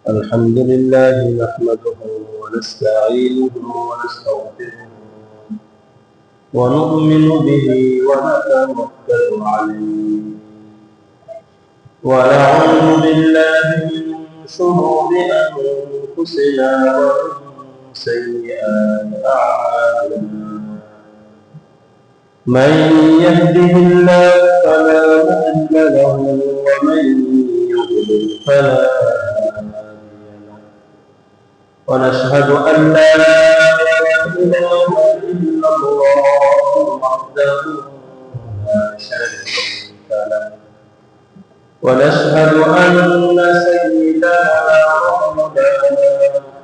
الحمد لله نحمده ونستعينه ونستغفره ونؤمن به ونتوكل عليه ونعوذ بالله من شرور أنفسنا ومن سيئات أعمالنا. من يهده الله فلا مضل له ومن يضلل فلا هادي له. ونشهد أن لا إله إلا الله وحده لا شريك له. ونشهد أن سيدنا ومولانا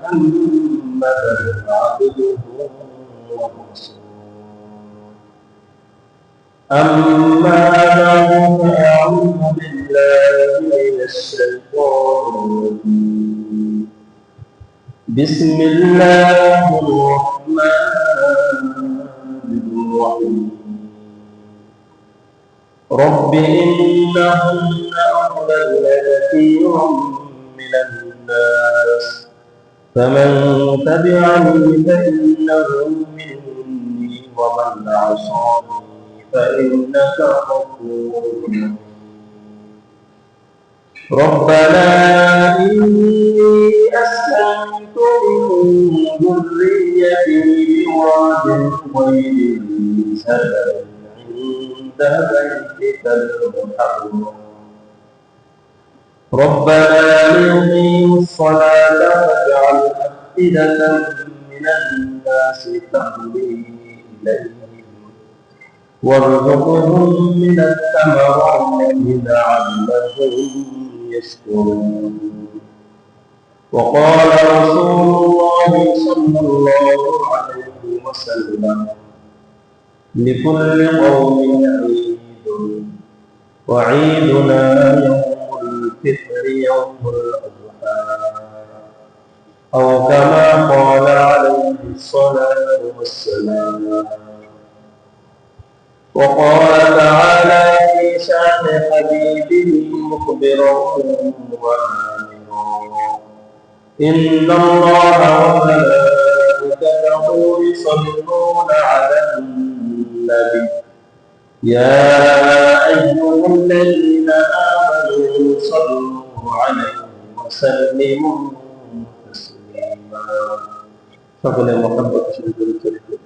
محمدا عبده ورسوله. أما بعد فأعوذ بالله من الشيطان الرجيم. بسم الله الرحمن الرحيم. رب إنهن أضللن كثيرا من الناس فمن تبعني فإنه مني ومن عصاني فإنك غفور رحيم. ربنا إني أسكنت من ذريتي بواد غير ذي زرع عند بيتك المحرم ربنا ليقيموا الصلاة فاجعل أفئدة من الناس تهوي إليهم وارزقهم من الثمرات لعلهم يشكرون. وقال رسول الله صلى الله عليه وسلم لكل قوم عيد وعيدنا يوم الفطر يوم الأضحى أو كما قال عليه الصلاة والسلام. وقال تعالى في شأن حبيبه مخبرا وآمرا إن الله وملائكته يصلون على النبي يا أيها الذين آمنوا صلوا عليه وسلموا تسليما. فقل محبة شهد الكريم.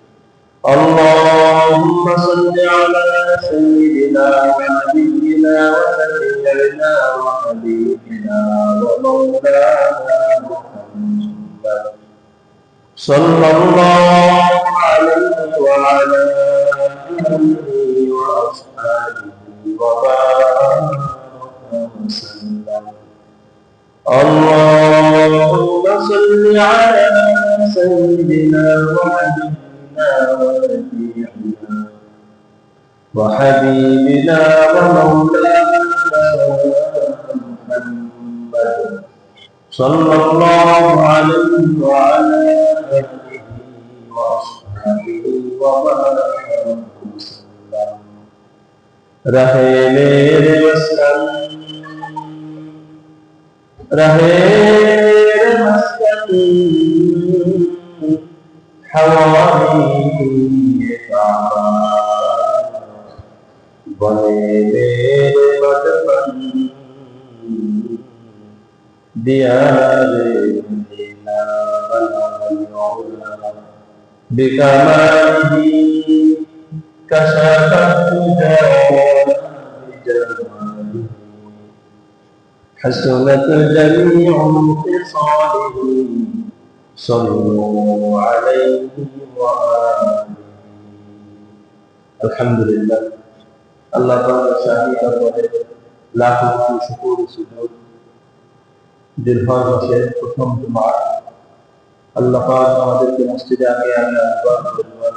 اللهم صل على سيدنا ونبينا وسيدنا وحبيبنا ومولانا محمد صلى الله عليه وعلى آله وأصحابه وبارك وسلم. اللهم صل على سيدنا ونبينا ونبينا وحبيبنا ومولانا محمد صلى الله عليه وعلى آله وأصحابه وبارك وسلم. रहे मेरे वसन रहे मेरे मस्कन बने मेरे मदमन दियारे मदीना बिकमालिही कशफत जमालिही हसनत जमीउ खिसालिही صلوا عليه وآله. আলহামদুলিল্লাহ আল্লাহ তাআলা শাহী দরবারে লাখ লাখ শুকর সুজুদ। জিলহজ মাসের প্রথম জুমআ আল্লাহ পাক আমাদেরকে মসজিদে আগে আহ্বান করলেন।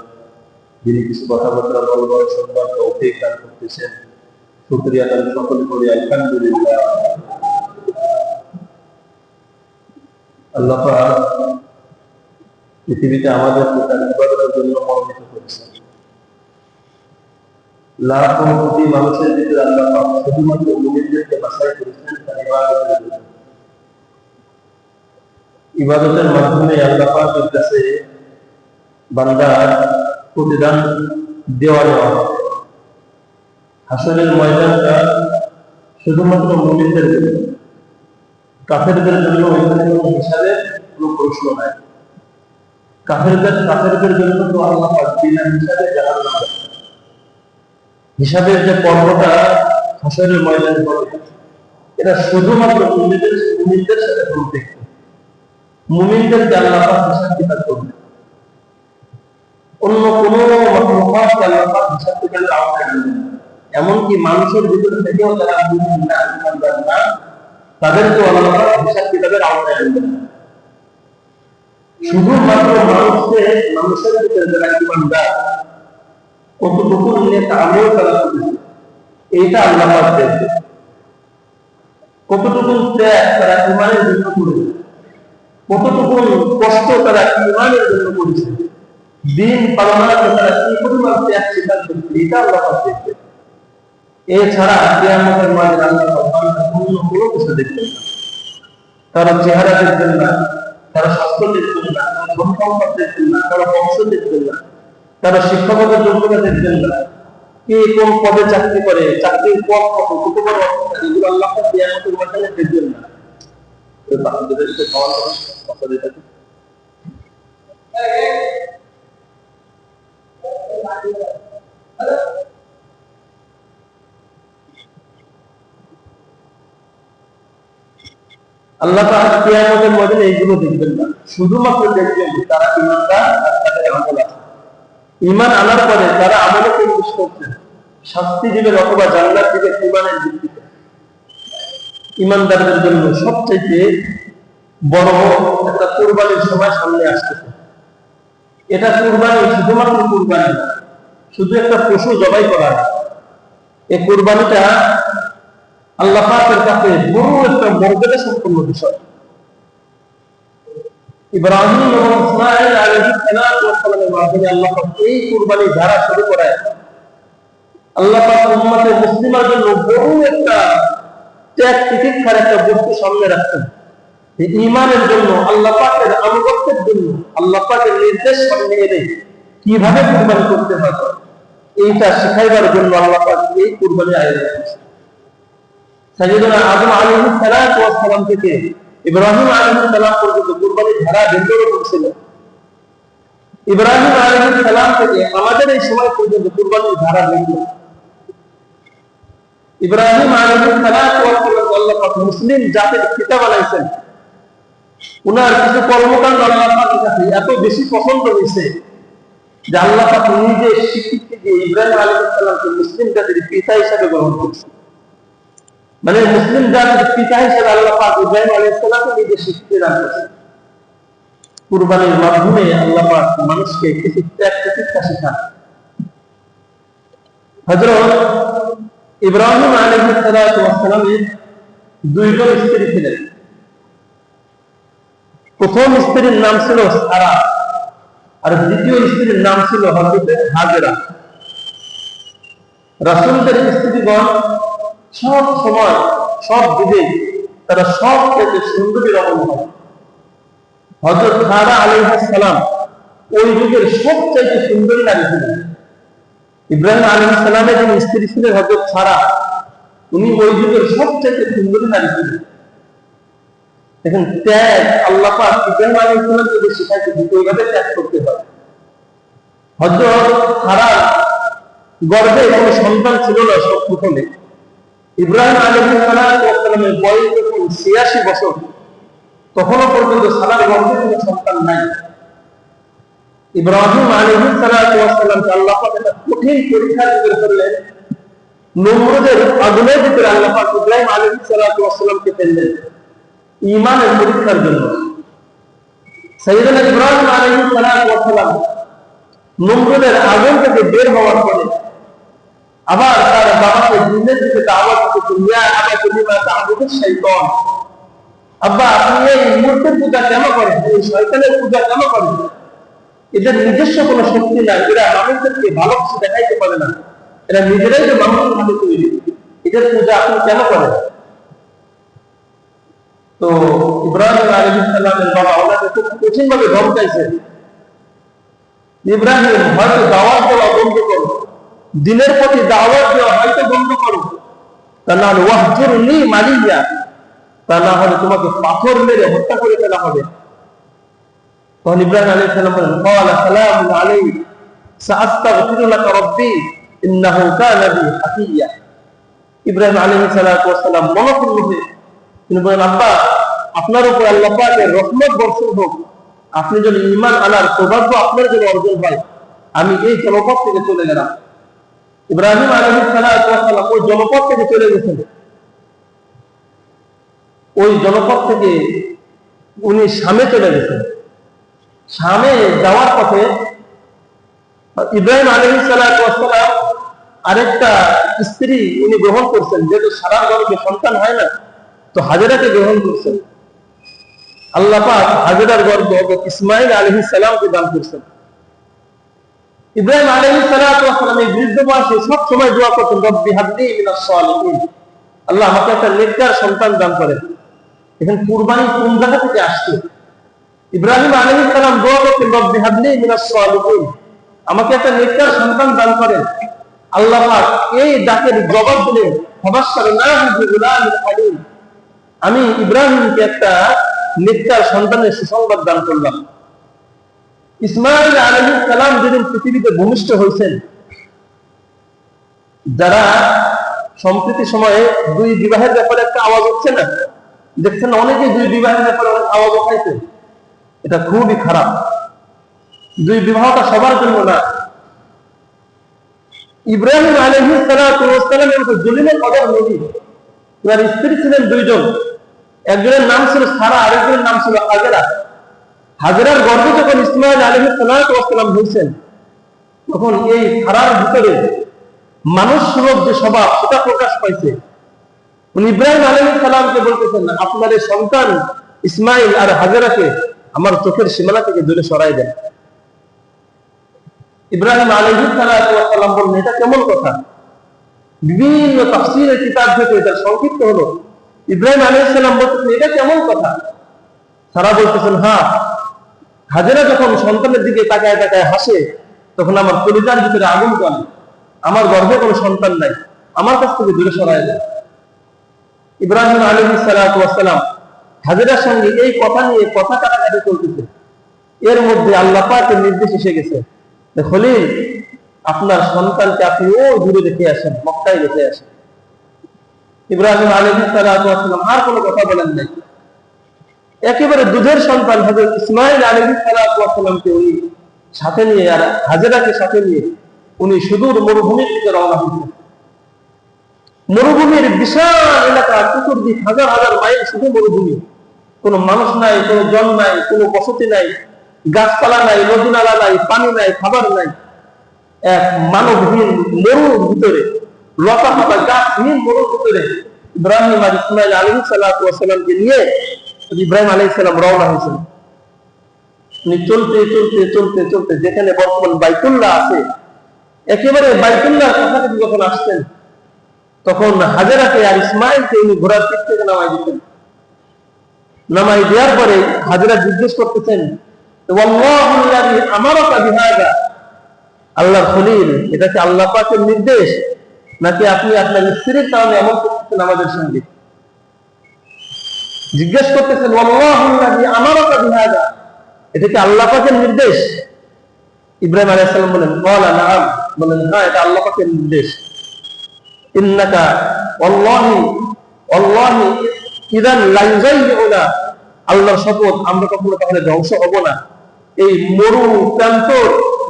যিনি কিছু কথাবার্তা বলবার শুনবার তৌফিক দান করতেছেন, শুকরিয়া তার সকলে করি আলহামদুলিল্লাহ। আল্লাহ পাক পৃথিবীতে আমাদের তার ইবাদতের জন্য মনোনীত করেছেন। লাখ কোটি মানুষের ভিতরে আল্লাহ পাক শুধুমাত্র মুমিনদেরকে বাছাই করেছেন তার ইবাদতের জন্য। ইবাদতের মাধ্যমে আল্লাহ পাকের কাছে বান্দার প্রতিদান দেওয়া হবে। হাসরের ময়দানটা শুধুমাত্র মুমিনদের জন্য, কাফেরদের জন্য ওইখানে কোনো হিসাবের কোনো প্রশ্ন নাই। কাফেরদের জন্য তো আল্লাহ পাক বিনা হিসাবে জাহান্নাম দেন। হিসাবের যে পর্বটা হাসরের ময়দানে হবে, এটা শুধুমাত্র মুমিনদের সাথে সম্পৃক্ত। মুমিনদেরকে আল্লাহ পাক হিসাব কিতাব করবে, অন্য কোনো মাখলুকাতকে আল্লাহ পাক হিসাব কিতাবের আওতায় আনবেন না। এমনকি মানুষের ভিতর থেকেও যারা মুমিন না, ঈমানদার না, তাদেরকেও আল্লাহ পাক হিসাব কিতাবের আওতায় আনবেন না। শুধুমাত্র মানুষের ভিতরে যারা ঈমানদার, কতটুকু নেক আমল তারা করেছে এইটা আল্লাহ পাক দেখবে। কতটুকু ত্যাগ তারা ঈমানের জন্য করেছে, কতটুকু কষ্ট তারা ঈমানের জন্য করেছে, দিন পালনাতে তারা কি পরিমাণ ত্যাগ স্বীকার করছে, এটা আল্লাহ পাক দেখবে। এছাড়া কিয়ামতের মাঠে আল্লাহ পাক অন্য কোনো কিছু দেখবেন না। তারা চেহারা দেখবেন না, তারা স্বাস্থ্য দেখবেন না, তারা ধন সম্পদ দেখবেন না, তারা বংশ দেখবেন না, তারা শিক্ষাগত যোগ্যতা দেখবেন না, কে কোন পদে চাকরি করে, চাকরির পদ কত, কত বড় অফিসার, এগুলো আল্লাহ পাক কিয়ামতের মাঠে দেখবেন না। আল্লাহ পাক কিয়ামতের ময়দানে এইগুলো দেখবেন না, শুধুমাত্র দেখবেন তারা ঈমানদার আর তাদের আমল আছে। ঈমান আনার পরে তারা আমলে পেশ করছেন, শাস্তি দিবেন অথবা জান্নাত দিবেন ঈমানের ভিত্তিতে। ঈমানদারদের জন্য সবচেয়ে বড় একটা কুরবানির সময় সামনে আসতেছে। এটা কুরবানি শুধুমাত্র কুরবানি না, শুধু একটা পশু জবাই করা। এই কুরবানিটা আল্লাহ পাকের কাছে বড় একটা মর্যাদা সম্পন্ন বিষয়। ইব্রাহিম এবং ইসমাঈল আলাইহিস সালামের মাধ্যমে আল্লাহ পাক এই কুরবানি ধারা শুরু করায়। আল্লাহ পাক উম্মতে মুসলিমার জন্য বড় একটা ত্যাগ তিতিক্ষার একটা বস্তু সামনে রাখছেন। এই ঈমানের জন্য, আল্লাহ পাকের আনুগত্যের জন্য, আল্লাহ পাকের নির্দেশ সামনে এনে কিভাবে কুরবানি করতে হয় এইটা শিখাইবার জন্য আল্লাহ পাক এই কুরবানি আয়োজন করেছেন। সাইয়্যিদুনা আদম আলাইহিস সালাম থেকে ইব্রাহিম আলাইহিস সালাম পর্যন্ত কুরবানির ধারা ভিন্ন রকম ছিল। ইব্রাহিম আলাইহিস সালাম থেকে আমাদের এই সময় পর্যন্ত কুরবানির ধারা ভিন্ন। ইব্রাহিম আলাইহিস সালাম আল্লাহ পাক মুসলিম জাতির পিতা বানাইছেন। উনার কিছু কর্মকাণ্ড আল্লাহ পাকের কাছে এত বেশি পছন্দ হয়েছে যে আল্লাহ পাক নিজে স্বীকৃতি দিয়ে ইব্রাহিম আলাইহিস সালামকে মুসলিম জাতির পিতা হিসেবে গ্রহণ করেছেন। মানে মুসলিম জাতির পিতা হিসেবে আল্লাহ পাক ইব্রাহিম আলাইহিস সালামকে নিজে স্বীকৃতি দান করেছেন। কুরবানির মাধ্যমে আল্লাহ পাক মানুষকে কিছু ত্যাগ তিতিক্ষা শেখান। হযরত ইব্রাহিম আলাইহিস সালামের দুইজন স্ত্রী ছিলেন। প্রথম স্ত্রীর নাম ছিল সারা, আর দ্বিতীয় স্ত্রীর নাম ছিল হযরত হাজেরা। রাসূলদের স্ত্রীগণ সব সময়, সব দিকে তারা সব থেকে সুন্দরী রকম হয়। হযরত সারা আলাইহিস সালাম ওই যুগের সবচেয়ে সুন্দরী নারী ছিলেন। ইব্রাহিম আলাইহিস সালামের যিনি স্ত্রী ছিলেন হযরত সারা, উনি ওই যুগের সবচেয়ে সুন্দরী নারী ছিলেন। দেখেন ত্যাগ আল্লাহ পাক ইব্রাহিম আলাইহিস সালামকে শিখাইতে দুইভাবে ত্যাগ করতে হয়। হযরত সারার গর্ভে কোনো সন্তান ছিল না সব প্রথমে। ইব্রাহিম আলাইহিস সালামের বয়স যখন ৮৬ বছর, তখনও পর্যন্ত সারার গর্ভে কোনো সন্তান নাই। ইব্রাহিম আলাইহিস সালামকে আল্লাহ পাক একটা কঠিন পরীক্ষার ভিতরে ফেললেন। নমরুদের আগুনের ভিতরে আল্লাহ পাক ইব্রাহিম আলাইহিস সালামকে ফেললেন ঈমানের পরীক্ষার জন্য। সাইয়্যিদুনা ইব্রাহিম আলাইহিস সালাম নমরুদের আগুন থেকে বের হওয়ার পরে আবার তার বাবাকে দিনের দিকে দাওয়াত দিতে, ইয়া আবাতি লিমা তা'বুদু শাইতান, আব্বা আপনি এই মূর্তির পূজা কেন করেন, এই শয়তানের পূজা কেন করেন? এদের নিজস্ব কোনো শক্তি নাই, এরা মানুষদেরকে ভালো কিছু দেখাইতে পারে না, এরা নিজেরাই যে মানুষের ভালো তৈরি, এদের পূজা আপনি কেন করেন? তো ইব্রাহিম আলাইহিস সালামের বাবা ওনাকে খুব কঠিন ভাবে ধমকাইছে, ইব্রাহিম হয়তো দাওয়াত দেওয়া বন্ধ করো, দিনের প্রতি দাওয়াত দেওয়া হয়তো বন্ধ করো, তা না হলে ওয়াহজুরনি মালিয়া, তা না হলে তোমাকে পাথর মেরে হত্যা করে ফেলা হবে। তখন ইব্রাহিম আলাইহিস সালাম বলেন, ক্বালা সালামুন আলাইহি সাআস্তাগফিরু লাকা রাব্বি ইন্নাহু কানা বি হাফিয়া। ইব্রাহিম আলাইহিস সালাতু ওয়াস সালাম মনোপূর্ণ হয়ে তিনি বলেন, আব্বা আপনার উপর আল্লাহ পাকের রহমত বর্ষণ হোক, আপনি যদি ঈমান আনার সৌভাগ্য আপনার জন্য অর্জন হয়, আমি এই জনপদ থেকে চলে গেলাম। ইব্রাহিম আলাইহিস সালাতু ওয়াস সালাম ওই জনপদ থেকে চলে গেছেন। ওই জনপদ থেকে উনি শামে চলে গেছেন। শামে যাওয়ার পথে ইব্রাহিম আলাইহিস সালাতু ওয়াস সালাম আরেকটা স্ত্রী উনি গ্রহণ করছেন, যেহেতু সারা গর্ভে সন্তান হয় না, তো হাজেরাকে গ্রহণ করছেন। আল্লাহ পাক হাজেরার গর্ভে ইসমাইল আলাইহিস সালামকে দান করছেন। ইব্রাহিম আলাইহিস সালাতু ওয়াস সালাম এই বৃদ্ধ বয়সে সব সময় দোয়া করতেন, রব্বি হাবলি মিনাস সালিহিন, আল্লাহ আমাকে একটা নেককার সন্তান দান করেন। এখন কুরবানি কোন জায়গা থেকে আসছে? ইব্রাহিম আলাইহিস সালাম দোয়া করতেন, রব্বি হাবলি মিনাস সালিহিন, আমাকে একটা নেককার সন্তান দান করেন। আল্লাহ পাক এই ডাকের জবাব দিলেন, ফাবাশশারনাহু বিগুলামিন হালিম, আমি ইব্রাহিমকে একটা নেককার সন্তানের সুসংবাদ দান করলাম। ইসমাইল আলাইহিস সালাম যেদিন পৃথিবীতে ভূমিষ্ঠ হয়েছেন, যারা সম্প্রতি সময়ে দুই বিবাহের ব্যাপারে একটা আওয়াজ হচ্ছে না, দেখছেন অনেকে দুই বিবাহের ব্যাপারে অনেক আওয়াজ উঠাইছে, এটা খুবই খারাপ। দুই বিবাহটা সবার জন্য না। ইব্রাহিম আলাইহিস সালাতু ওয়াস সালামের মতো জলিলের কদর নবী, তার স্ত্রী ছিলেন দুইজন, একজনের নাম ছিল সারা, আরেকজনের নাম ছিল হাজেরা। হাজেরার গর্ভে যখন ইসমাইল আলাইহিস সালাতু ওয়াস সালাম হয়েছেন, তখন এই সারার ভিতরে মানুষ সুলভ যে স্বভাব সেটা প্রকাশ পাইছে। উনি ইব্রাহিম আলাইহিস সালামকে বলতেছেন, আপনার এই সন্তান ইসমাইল আর হাজেরাকে আমার চোখের সীমানা থেকে দূরে সরাই দেন। ইব্রাহিম আলাইহিস সালাতু ওয়াস সালাম বললেন, এটা কেমন কথা? বিভিন্ন তাফসীরের কিতাব থেকে এটা সংক্ষিপ্ত হলো। ইব্রাহিম আলাইহিস সালাম বলতেছেন, এটা কেমন কথা? সারা বলতেছেন, হ্যাঁ, হাজেরা যখন সন্তানের দিকে তাকায় তাকায় হাসে, তখন আমার কলিজার ভিতরে আগুন জ্বলে, আমার গর্ভে কোনো সন্তান নাই, আমার কাছ থেকে দূরে সরায় দেয়। ইব্রাহিম আলাইহিস সালাতু ওয়াস সালাম হাজেরার সঙ্গে এই কথা নিয়ে কথা কাটাকাটি চলতেছে। এর মধ্যে আল্লাহ পাকের নির্দেশ এসে গেছে, খলিল, আপনার সন্তানকে আপনি ও দূরে রেখে আসেন, মক্কায় রেখে আসেন। ইব্রাহিম আলাইহিস সালাতু ওয়াস সালাম আর কোনো কথা বলেন নাই। একেবারে দুধের সন্তান হযরত ইসমাইল আলাইহিস সালাতু ওয়াস সালামকে উনি সাথে নিয়ে আর হাজেরাকে সাথে নিয়ে উনি সুদূর মরুভূমির দিকে রওনা হয়েছেন। মরুভূমির বিশাল এলাকা, চতুর্দিক হাজার হাজার মাইল শুধু মরুভূমি, কোনো মানুষ নাই, কোনো জন নাই, কোনো বসতি নাই, গাছপালা নাই, নদী নালা নাই, পানি নাই, খাবার নাই, এক মানবহীন মরুর ভিতরে, লতা পাতা গাছহীন মরুর ভিতরে ইব্রাহিম আর ইসমাইল আলাইহিস সালাতু ওয়াস সালামকে নিয়ে ইব্রাহিম আলাইহিস সালাম রওনা হয়েছেন। উনি চলতে চলতে চলতে চলতে যেখানে বর্তমান বাইতুল্লাহ আছে, একেবারে বাইতুল্লাহর কাছাকাছি যখন আসছেন, তখন হাজেরাকে আর ইসমাইলকে উনি ঘোড়ার পিঠ থেকে নামাই দিতেন। নামাই দেওয়ার পরে হাজেরা জিজ্ঞেস করতেছেন, ওয়াল্লাহুল্লাযী আমারাকা বিহাযা, আল্লাহর খলিল, এটা কি আল্লাহ পাকের নির্দেশ, নাকি আপনি আপনার স্ত্রীর কারণে এমন করতেছেন আমাদের সঙ্গে? জিজ্ঞেস করতেছেন, ওয়াল্লাহুল্লাযী আমারাকা বিহাযা, এটা কি আল্লাহ পাকের নির্দেশ? ইব্রাহিম আলাইহিস সালাম বলেন, ক্বালা নাআম, বলেন হ্যাঁ, এটা আল্লাহ পাকের নির্দেশ। ইন্নাকা ওয়াল্লাহি ইযান লা ইউযায়্যুনা, আল্লাহর শপথ, আমরা কখনো তাহলে ধ্বংস হব না। এই মরু প্রান্ত,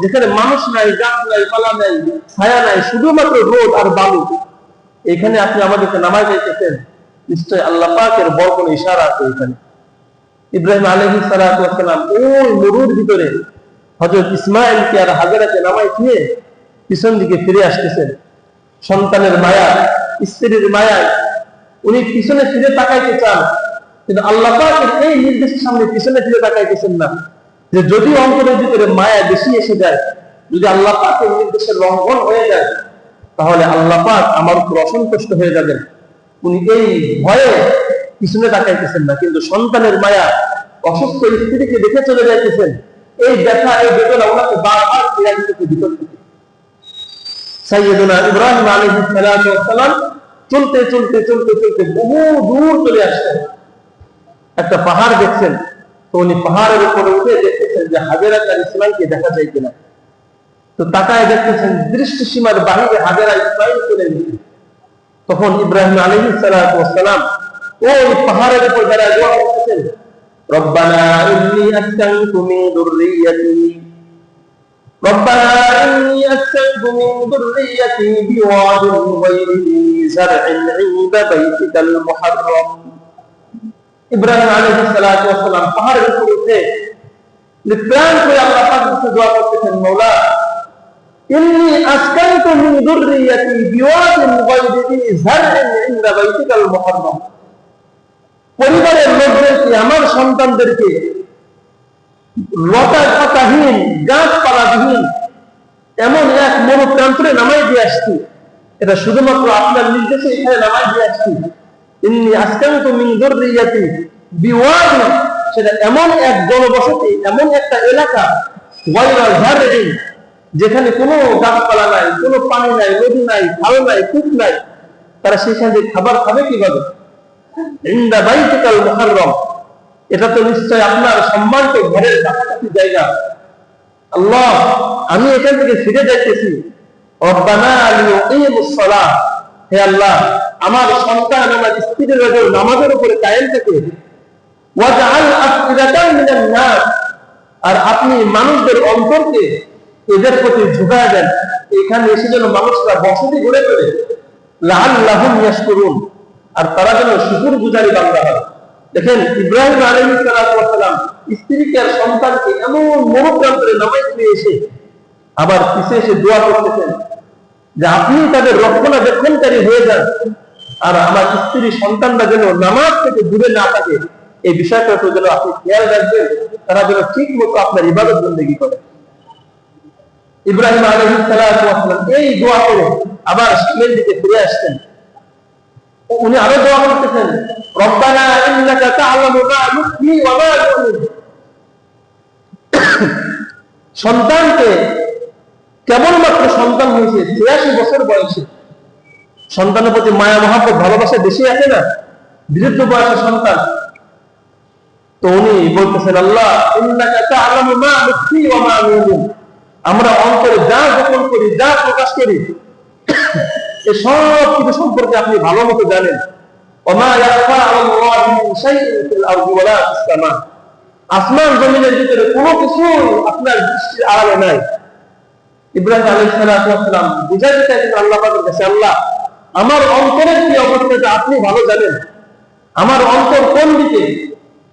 যেখানে মানুষ নাই, গাছ নাই, পালা নাই, ছায়া নাই, শুধুমাত্র রোদ আর বালু, এখানে আপনি আমাদেরকে নামায় যাইতেছেন, নিশ্চয় আল্লাহ পাকের বড় কোনো ইশারা আছে এখানে। ইব্রাহিম আলাইহিস সালাতু ওয়াস সালাম ওই মরুর ভিতরে হযরত ইসমাইলকে আর হাজেরাকে নামাই দিয়ে পিছন দিকে ফিরে আসতেছেন। সন্তানের মায়া, স্ত্রীর মায়ায় উনি পিছনে ফিরে তাকাইতে চান, কিন্তু আল্লাহ পাকের এই নির্দেশের সামনে পিছনে ফিরে তাকাইতেছেন না। যে যদি অন্তরের ভিতরে মায়া বেশি এসে যায়, যদি আল্লাহ পাকের নির্দেশের লঙ্ঘন হয়ে যায়, তাহলে আল্লাহ পাক আমার উপর অসন্তুষ্ট হয়ে যাবেন। উনি এই ভয়ে পিছনে তাকাইতেছেন না, কিন্তু সন্তানের মায়া, অসুস্থ স্ত্রীকে দেখে চলে যাইতেছেন। এই ব্যথা, এই বেদনা ওনাকে বারবার ফিরে দিতেছে ভিতর থেকে। সাইয়েদুনা ইব্রাহিম আলাইহিস সালাতু ওয়াস সালাম চলতে চলতে চলতে চলতে বহু দূর চলে আসছেন। একটা পাহাড় দেখছেন, তো উনি পাহাড়ের উপরে উঠে দেখতেছেন যে হাজেরা আর ইসমাইলকে দেখা যায় কিনা। তো তাকায় দেখতেছেন দৃষ্টি সীমার বাহিরে হাজেরা ইসমাইল চলে গেছে। তখন ইব্রাহিম আলাইহিস সালাতু ওয়াস সালাম ওই পাহাড়ের উপর দাঁড়ায় দোয়া করতেছেন, রব্বানা ইন্নী আসকানতু মিন যুররিয়্যাতি ربنا إني أسكنت من ذريتي بواد غير ذي زرع عند بيتك المحرم। ইব্রাহিম আলাইহিস সালাতু ওয়াস সালাম পাহাড়ের উপর উঠে প্রাণ করে আল্লাহ পাকের কাছে দোয়া করতেছেন, মাওলা ইন্নী আসকানতু মিন যুররিয়্যাতি বিওয়াদিন গায়রি যি যার'ইন ইনদা বাইতিকাল মুহাররম। পরিবারের লোকদেরকে, আমার সন্তানদেরকে লতা পাতাহীন, গাছপালাবিহীন এমন এক মরুপ্রান্তরে নামাই দিয়ে আসছি। এটা শুধুমাত্র আপনার নির্দেশে এখানে নামাই দিয়ে আসছি। ইন্নী আসকানতু মিন যুররিয়্যাতি বিওয়াদিন, সেটা এমন এক জনবসতি, এমন একটা এলাকা, গায়রা যার'ইন, যেখানে কোনো গাছপালা নাই, কোনো পানি নাই, নদী নাই, খাল নাই, কূপ নাই। তারা সেখানে খাবার খাবে কিভাবে? ইনদা বাইতিকাল মুহাররম, এটা তো নিশ্চয় আপনার সম্মানিত ঘরের কাছাকাছি জায়গা। আল্লাহ, আমি এখান থেকে ফিরে যাইতেছি। রব্বানা লিয়ুকিমুস সালাহ, হে আল্লাহ, আমার সন্তান, আমার স্ত্রীর নজর নামাজের উপরে কায়েম থাকে। ওয়াজআল আফইদাতাম মিনান নাস, আর আপনি মানুষদের অন্তরকে এদের প্রতি ঝুঁকায় দেন, এখানে এসে যেন মানুষরা বসতি গড়ে তোলে। লাআল্লাহুম ইয়াশকুরুন, আর তারা যেন শুকরগুজারি বান্দা হয়। দেখেন, ইব্রাহিম আলাইহিস সালাতু ওয়াস সালাম স্ত্রীকে আর সন্তানকে এমন মরুপ্রান্তরে নামাই দিয়ে এসে আবার পিছে এসে দোয়া করতেছেন যে আপনি তাদের রক্ষণাবেক্ষণকারী হয়ে যান, আর আমার স্ত্রী সন্তানরা যেন নামাজ থেকে দূরে না থাকে, এই বিষয়টা তো যেন আপনি খেয়াল রাখবেন, তারা যেন ঠিক মতো আপনার ইবাদত বন্দেগী করে। ইব্রাহিম আলাইহিস সালাতু ওয়াস সালাম এই দোয়া করে আবার সামনের দিকে ফিরে আসছেন। উনি আরো দোয়া করতেছেন, রব্বানা ইন্নাকা তা'লামু মা নুখফি ওয়া মা নু'লিন। সন্তানকে কেবলমাত্র সন্তান হয়েছে ৮৬ বছর বয়সে, সন্তানের প্রতি মায়া মহব্বত ভালোবাসা বেশি আছে না, বৃদ্ধ বয়সের সন্তান। তো উনি বলতেছেন, আল্লাহ ইন্নাকা তা'লামু মা নুখফি ওয়া মা নু'লিন, আমরা অন্তরে যা গোপন করি, যা প্রকাশ করি, এই সব কিছু সম্পর্কে আপনি ভালো মতো জানেন। ওমা ইয়াখফা আলাল্লাহি মিন শাইইন ফিল আরদি ওয়ালা ফিস সামা, আসমান জমিনের ভিতরে কোনো কিছু আপনার দৃষ্টির আড়ালে নাই। ইব্রাহিম আলাইহিস সালাতু ওয়াস সালাম বুঝাইতে চাইছেন আল্লাহ পাকের কাছে, আল্লাহ আমার অন্তরের কি অবস্থা আপনি ভালো জানেন, আমার অন্তর কোন দিকে।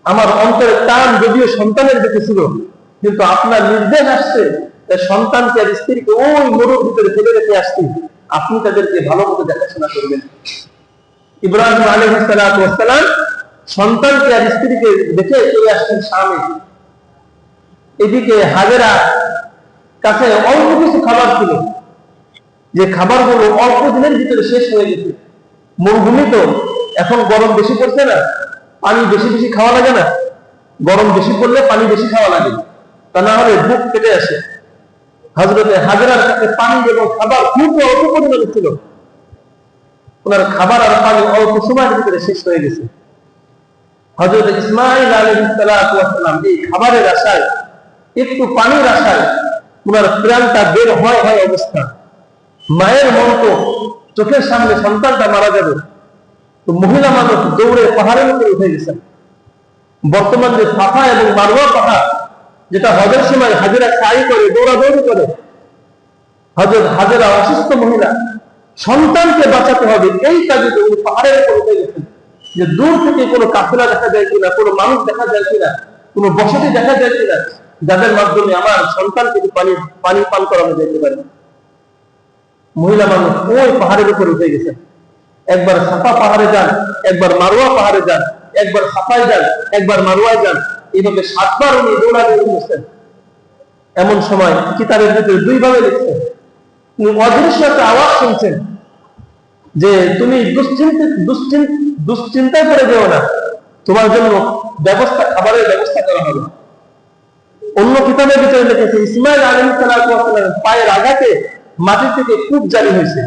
আমার অন্তরের টান যদিও সন্তানের দিকে ছিল, কিন্তু আপনার নির্দেশ আসছে সন্তানকে আর স্ত্রীকে ওই মরুর ভিতরে ফেলে রেখে আসছি, আপনি তাদেরকে ভালো মতো দেখাশোনা করবেন। ইব্রাহিম আলাইহিস সালাতু ওয়াস সালাম সন্তানকে আর স্ত্রীকে দেখে চলে আসছেন শামে। এদিকে হাজেরা কাছে অল্প কিছু খাবার ছিল, যে খাবারগুলো অল্প দিনের ভিতরে শেষ হয়ে গেছে। মরুভূমি তো, এখন গরম বেশি পড়ছে না, পানি বেশি বেশি খাওয়া লাগে না, গরম বেশি পড়লে পানি বেশি খাওয়া লাগে, তা না হলে বুক কেটে আসে। হযরতে হাজেরার কাছে পানি এবং খাবার খুব অল্প পরিমাণে ছিল, ওনার খাবার আর পানি অল্প সময়ের ভিতরে শেষ হয়ে গেছে। হযরত ইসমাঈল আলাইহিস সালাতু ওয়াস সালাম এই খাবারের আশায়, একটু পানির আশায় ওনার প্রাণটা বের হয় অবস্থা। মায়ের মন তো চোখের সামনে সন্তানটা মারা যাবে, তো মহিলা মানুষ দৌড়ে পাহাড়ের উপরে উঠে গেছেন। বর্তমান যে সাফা এবং মারওয়া পাহাড়, যেটা হজের সময় হাজেরা সাই করে, দৌড়াদৌড়ি করে, হযরত হাজেরা অসুস্থ মহিলা, সন্তানকে বাঁচাতে হবে, এই কাজে উনি পাহাড়ের উপর উঠে গেছেন, যে দূর থেকে কোনো কাফেলা দেখা যায় কিনা, কোনো মানুষ দেখা যায় কিনা, কোনো বসতি দেখা যায় কিনা, যাদের মাধ্যমে আমার সন্তানকে পানি পান করানো যেতে পারে। মহিলা মানুষ ওই পাহাড়ের উপর উঠে গেছেন। একবার সাফা পাহাড়ে যান, একবার মারওয়া পাহাড়ে যান, একবার সাফায় যান, একবার মারওয়ায় যান, এইভাবে ৭ বার উনি দৌড়াদৌড়ি করছেন। এমন সময় কিতাবের ভিতরে 2 ভাবে লিখছেন, তিনি অদৃশ্য একটা আওয়াজ শুনছেন যে তুমি দুশ্চিন্তায় করে যেও না, তোমার জন্য খাবারের ব্যবস্থা করা হবে। অন্য কিতাবের ভিতরে লিখেছে ইসমাইল আলাইহিস সালাম পায়ের আঘাতে মাটি থেকে খুব জারি হয়েছে।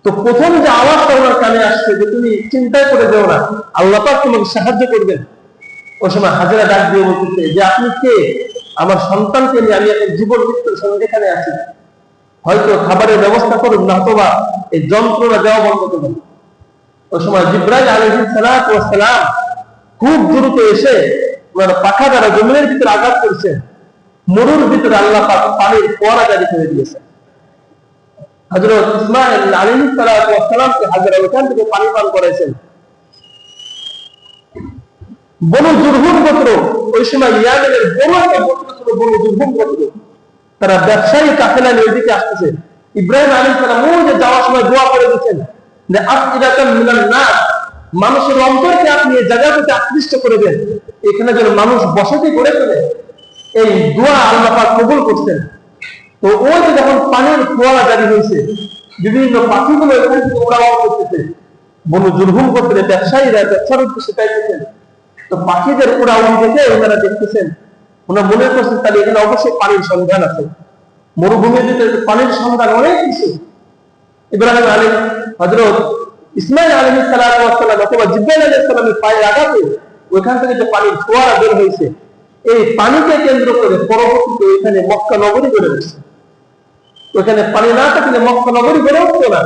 তো প্রথম যে আওয়াজটা ওনার কানে আসছে যে তুমি চিন্তায় করে যেও না, আল্লাহ পাক তোমাকে সাহায্য করবেন। ওই সময় হাজেরা ডাক দিয়ে বলতেছে যে আপনি কে? আমার সন্তানকে নিয়ে আমি এখন জীবন মৃত্যুর সন্ধিখানে আছি, হয়তো খাবারের ব্যবস্থা করুন, না অথবা এই যন্ত্রণা দেওয়া বন্ধ করুন। ওই সময় জিবরাইল আলাইহিস সালাম খুব দ্রুত এসে ওনার পাখা দ্বারা জমিনের ভিতরে আঘাত করছে। মরুর ভিতরে আল্লাহ পাক পানির ফোয়ারা জারি করে দিয়েছে। হযরত ইসমাইল আলাইহিস সালামকে হাজেরা ওখান থেকে পানি পান করেছেন। বনু জুরহুম গোত্র, ওই সময় ইয়ামেনের বড় একটা গোত্র ছিল বনু জুরহুম গোত্র। তারা ব্যবসায়ী কাফেলা নিয়ে দিকে আসতেছে। ইব্রাহিম আলাইহিস সালাম ওই যে যাওয়ার সময় দোয়া করে দিয়েছেন যে আফইদাতাম মিনান নাস, মানুষের অন্তরকে আপনি এই জায়গাটাতে আকৃষ্ট করে দেন, এখানে যেন মানুষ বসতি করে ফেলে। এই দোয়া আল্লাহ পাক কবুল করছেন। তো ওই যে যখন পানির ফোয়ারা জারি হয়েছে, বিভিন্ন পাখিগুলো এখান থেকে উড়াউড়া করতেছে। বনু জুরহুম গোত্রের ব্যবসায়ীরা ব্যবসার উদ্দেশ্যে চাইতেছেন। তো পাখিদের উড়াউড়ি দেখে ওনারা দেখতেছেন, ওনারা মনে করছেন তাহলে এখানে অবশ্যই পানির সন্ধান আছে। মরুভূমির ভিতরে পানির সন্ধান অনেক কিছু। ইব্রাহিম আলাইহিস হযরত ইসমাইল আলাইহিস সালাম অথবা জিবরাইল আলাইহিস সালামের পায়ের আঘাতে ওইখান থেকে যে পানির ফোয়ারা বের হয়েছে, এই পানিকে কেন্দ্র করে পরবর্তীতে এখানে মক্কা নগরী গড়ে উঠছে। ওইখানে পানি না থাকলে মক্কা নগরী গড়ে উঠতো না।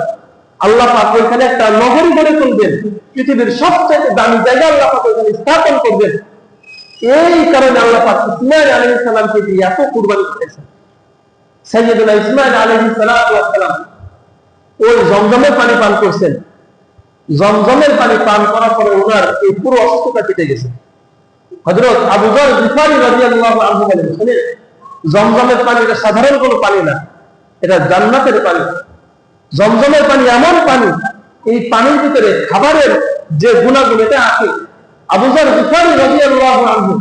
আল্লাহ পাক ওইখানে একটা নগরী গড়ে তুলবেন, পৃথিবীর সবচেয়ে দামি জায়গা আল্লাহ পাক ওইখানে স্থাপন করবেন। এই কারণে আল্লাহ পাক ইসমাইল আলাইহিস সালামকে দিয়ে এত কুরবানি করেছেন। সাইয়্যিদুনা ইসমাইল আলাইহিস সালাম ওই জমজমের পানি পান করছেন। জমজমের পানি পান করার পরে ওনার এই পুরো অসুস্থতা কেটে গেছে। হযরত আবু যর গিফারী রাদিয়াল্লাহু আনহু বলেন, শুনেন, জমজমের পানি এটা সাধারণ কোনো পানি না, এটা জান্নাতের পানি। জমজমের পানি এমন পানি, এই পানির ভিতরে খাবারের যে গুণাগুণ এটা আছে। আবু যর গিফারী রাদিয়াল্লাহু আনহু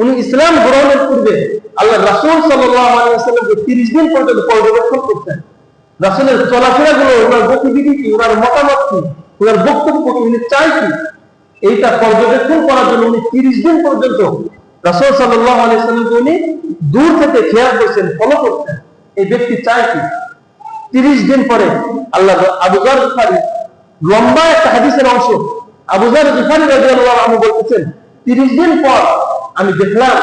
উনি ইসলাম গ্রহণের পূর্বে আল্লাহ রাসূল সাল্লাল্লাহু আলাইহি ওয়াসাল্লামকে 30 দিন পর্যন্ত পর্যবেক্ষণ করতেন। রাসূলের চলাফেরাগুলো, ওনার গতিবিধি কি, ওনার মতামত কি, ওনার বক্তব্য কি, উনি চাই কি, এইটা পর্যবেক্ষণ করার জন্য উনি 30 দিন পর্যন্ত রাসূল সাল্লাল্লাহু আলাইহি ওয়াসাল্লামকে উনি দূর থেকে খেয়াল করছেন, ফলো করতেন, এই ব্যক্তি চায় কি। 30 দিন পরে আল্লাহ আবু যর গিফারী, লম্বা একটা হাদিসের অংশ, আবু যর গিফারী রাদিয়াল্লাহু আনহু বলতেছেন, 30 দিন পর আমি দেখলাম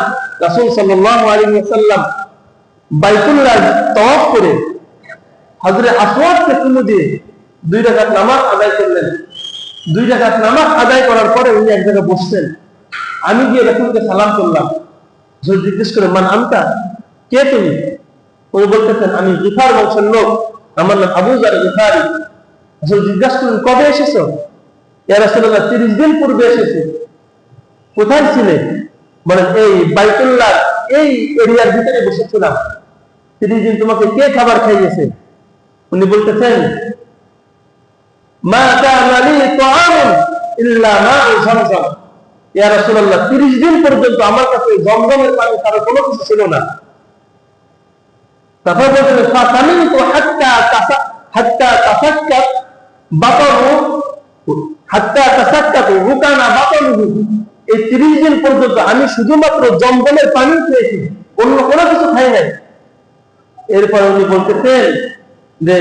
রাসূল সাল্লাল্লাহু আলাইহি ওয়াসাল্লাম বাইতুল্লাহ তাওয়াফ করে হযরত আসওয়াদকে চুমু দিয়ে 2 রাকাত নামাজ আদায় করলেন। 2 রাকাত নামাজ আদায় করার পরে উনি এক জায়গায় বসছেন। আমি গিয়ে রাসূলকে সালাম করলাম। রাসূল জিজ্ঞেস করে, মান আনতা, কে তুমি? উনি বলতেছেন, আমি গিফার বংশের লোক, আমার নাম আবু যর গিফারী। রাসূল জিজ্ঞাসা করলেন, কবে এসেছো? ইয়া রাসূলুল্লাহ, 30 দিন পূর্বে এসেছি। কোথায় ছিলে? বলেন, এই বাইতুল্লাহ এই এরিয়ার ভিতরে বসেছিলাম। 30 দিন তোমাকে কে খাবার খাইয়েছে? উনি বলতেছেন, মা কানা লি তাআমুন ইল্লা মা'উ যামযাম। ইয়া রাসূলুল্লাহ, 30 দিন পর্যন্ত আমার কাছে জমজমের পানি ছাড়া কোনো কিছু ছিল না। তারপর বলতেছেন, ফাতামিনতু হাত্তা তাসাক্কাত বাতানু হাত্তা তাসাক্কাতু রুকানা বাতানুহু। এই 30 দিন পর্যন্ত আমি শুধুমাত্র জমজমের পানি খেয়েছি, অন্য কোনো কিছু খাই নাই। এরপর উনি বলতেছেন যে